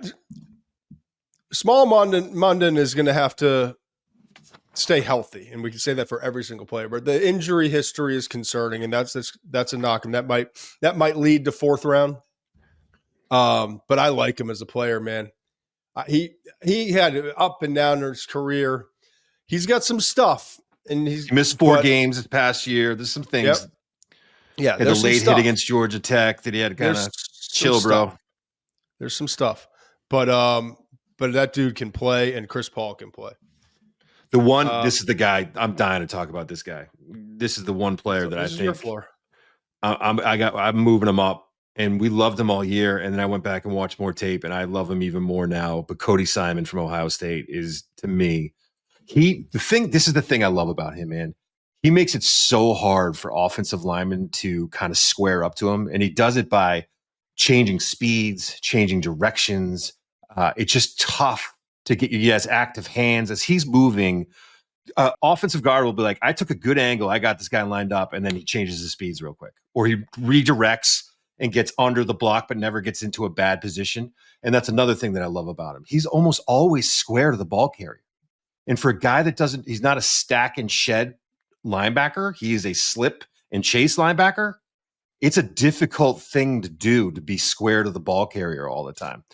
S1: small Munden is going to have to stay healthy, and we can say that for every single player. But the injury history is concerning, and that's a knock, and that might lead to fourth round. But I like him as a player, man. He had up and down in his career. He's got some stuff, and he
S2: missed 4 games this past year. There's some things.
S1: Yep. Yeah,
S2: had a late hit against Georgia Tech that he had to kind of chill, bro.
S1: There's some stuff, but that dude can play, and Chris Paul can play.
S2: This is the guy I'm dying to talk about. This guy. This is the one player that I think.
S1: Your floor.
S2: I'm moving him up, and we loved him all year. And then I went back and watched more tape, and I love him even more now. But Cody Simon from Ohio State is, to me, this is the thing I love about him, man. He makes it so hard for offensive linemen to kind of square up to him, and he does it by changing speeds, changing directions. It's just tough to get you. He has active hands as he's moving. Offensive guard will be like, I took a good angle, I got this guy lined up, and then he changes his speeds real quick, or he redirects and gets under the block but never gets into a bad position. And that's another thing that I love about him. He's almost always square to the ball carrier. And for a guy that he's not a stack and shed linebacker, he is a slip and chase linebacker. It's a difficult thing to do, to be square to the ball carrier all the time.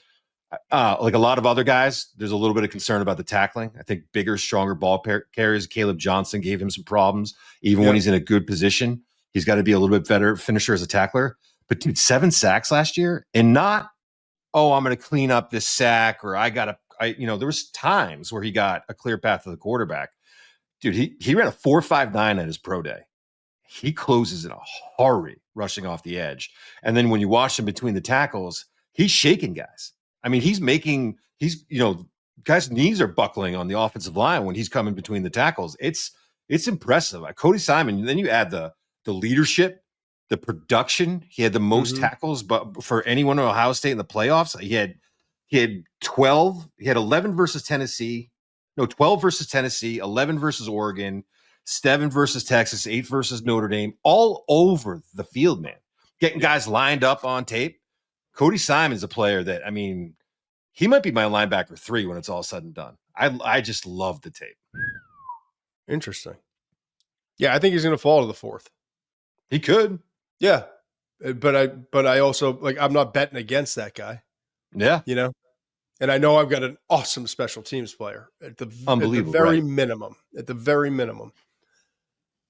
S2: Like a lot of other guys, there's a little bit of concern about the tackling. I think bigger, stronger ball carriers. Caleb Johnson gave him some problems, even when he's in a good position. He's got to be a little bit better finisher as a tackler. But dude, 7 sacks last year, and not, I'm going to clean up this sack, or there was times where he got a clear path to the quarterback. Dude, he ran a 4.59 at his pro day. He closes in a hurry, rushing off the edge. And then when you watch him between the tackles, he's shaking guys. I mean, guys' knees are buckling on the offensive line when he's coming between the tackles. It's impressive. Cody Simon, then you add the leadership, the production. He had the most tackles, but for anyone in Ohio State in the playoffs, he had 12. He had 11 versus Tennessee. No, 12 versus Tennessee, 11 versus Oregon, 7 versus Texas, 8 versus Notre Dame, all over the field, man. Getting guys lined up on tape. Cody Simon's a player that, I mean, he might be my linebacker 3 when it's all said and done. I just love the tape.
S1: Interesting. Yeah, I think he's going to fall to the 4th.
S2: He could.
S1: Yeah. But I also, like, I'm not betting against that guy.
S2: Yeah.
S1: You know? And I know I've got an awesome special teams player at the very minimum. At the very minimum.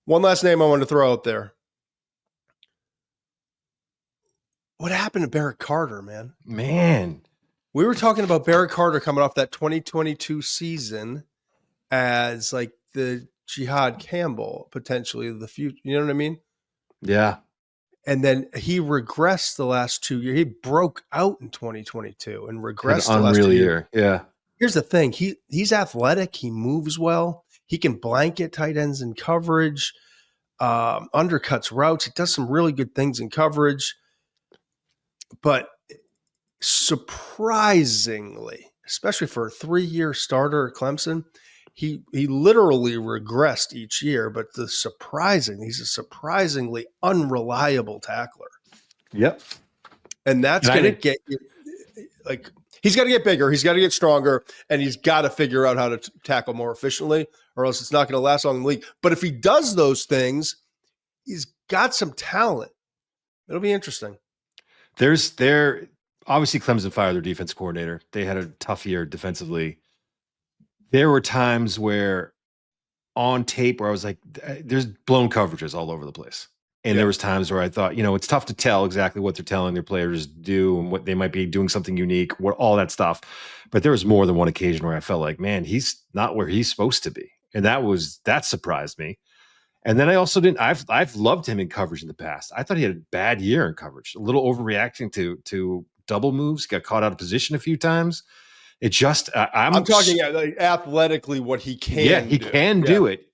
S1: One last name I want to throw out there. What happened to Barrett Carter, man?
S2: Man.
S1: We were talking about Barrett Carter coming off that 2022 season as like the Jihaad Campbell, potentially the future. You know what I mean?
S2: Yeah.
S1: And then he regressed the last 2 years. He broke out in 2022 and regressed the last 2 years.
S2: Yeah.
S1: Here's the thing. He's athletic. He moves well. He can blanket tight ends in coverage, undercuts routes. He does some really good things in coverage. But surprisingly, especially for a 3-year starter at Clemson, he literally regressed each year. But he's a surprisingly unreliable tackler.
S2: Yep.
S1: And that's going to get you, like, he's got to get bigger. He's got to get stronger, and he's got to figure out how to tackle more efficiently, or else it's not going to last long in the league. But if he does those things, he's got some talent. It'll be interesting.
S2: Obviously Clemson fired their defense coordinator. They had a tough year defensively. There were times where on tape where I was like, there's blown coverages all over the place. And there was times where I thought, it's tough to tell exactly what they're telling their players to do and what they might be doing something unique, all that stuff. But there was more than one occasion where I felt like, man, he's not where he's supposed to be. And that surprised me. And then I also I've loved him in coverage in the past. I thought he had a bad year in coverage, a little overreacting to double moves, got caught out of position a few times. It just, I'm
S1: talking like athletically what he can do.
S2: Yeah, he can do it.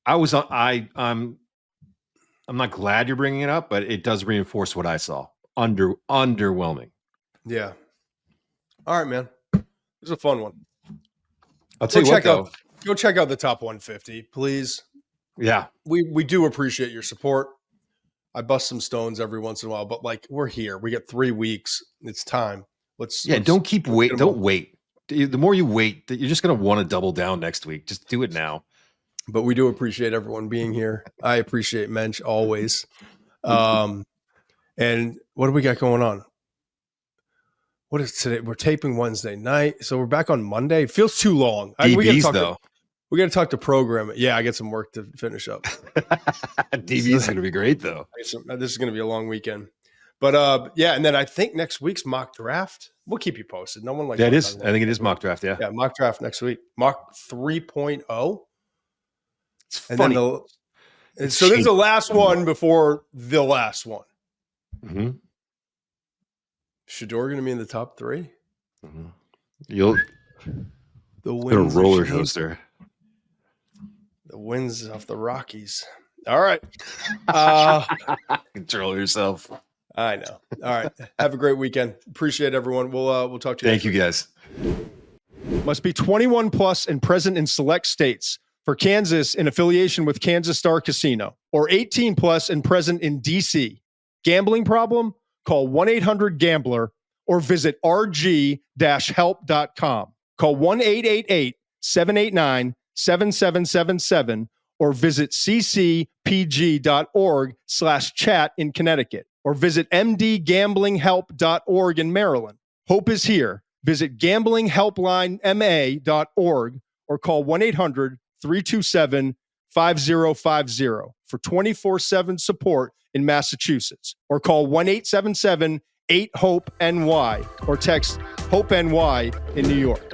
S2: I'm not glad you're bringing it up, but it does reinforce what I saw. Underwhelming.
S1: Yeah. All right, man. It was a fun one.
S2: I'll tell you what, though.
S1: Go check out the top 150, please.
S2: Yeah.
S1: We do appreciate your support. I bust some stones every once in a while, but like, we're here. We got 3 weeks. It's time.
S2: Don't keep wait. Don't wait. The more you wait, you're just going to want to double down next week. Just do it now.
S1: But we do appreciate everyone being here. I appreciate Mensch always. And what do we got going on? What is today? We're taping Wednesday night, so we're back on Monday. It feels too long. We got to talk to program. Yeah, I got some work to finish up.
S2: DB is going to be great, though.
S1: This is going to be a long weekend. But and then I think next week's mock draft. We'll keep you posted. No one likes
S2: that. Is I think it is mock draft. Yeah,
S1: mock draft next week. Mock 3.0.
S2: It's funny.
S1: And so this is the last one before the last one.
S2: Mm-hmm.
S1: Shedeur going to be in the top 3?
S2: Mm-hmm. The
S1: wins
S2: roller coaster.
S1: The wins off the Rockies. All right.
S2: Control yourself.
S1: I know. All right. Have a great weekend. Appreciate everyone. We'll talk to you.
S2: Thank you, guys.
S1: Must be 21 plus and present in select states. For Kansas, in affiliation with Kansas Star Casino, or 18 plus and present in DC. Gambling problem? Call 1-800-GAMBLER or visit rg-help.com. Call 1-888-789-7777 or visit ccpg.org/chat in Connecticut or visit mdgamblinghelp.org in Maryland. Hope is here. Visit gamblinghelplinema.org or call 1-800-327-5050 for 24/7 support in Massachusetts, or call 1-877-8-HOPE-NY or text HOPE-NY in New York.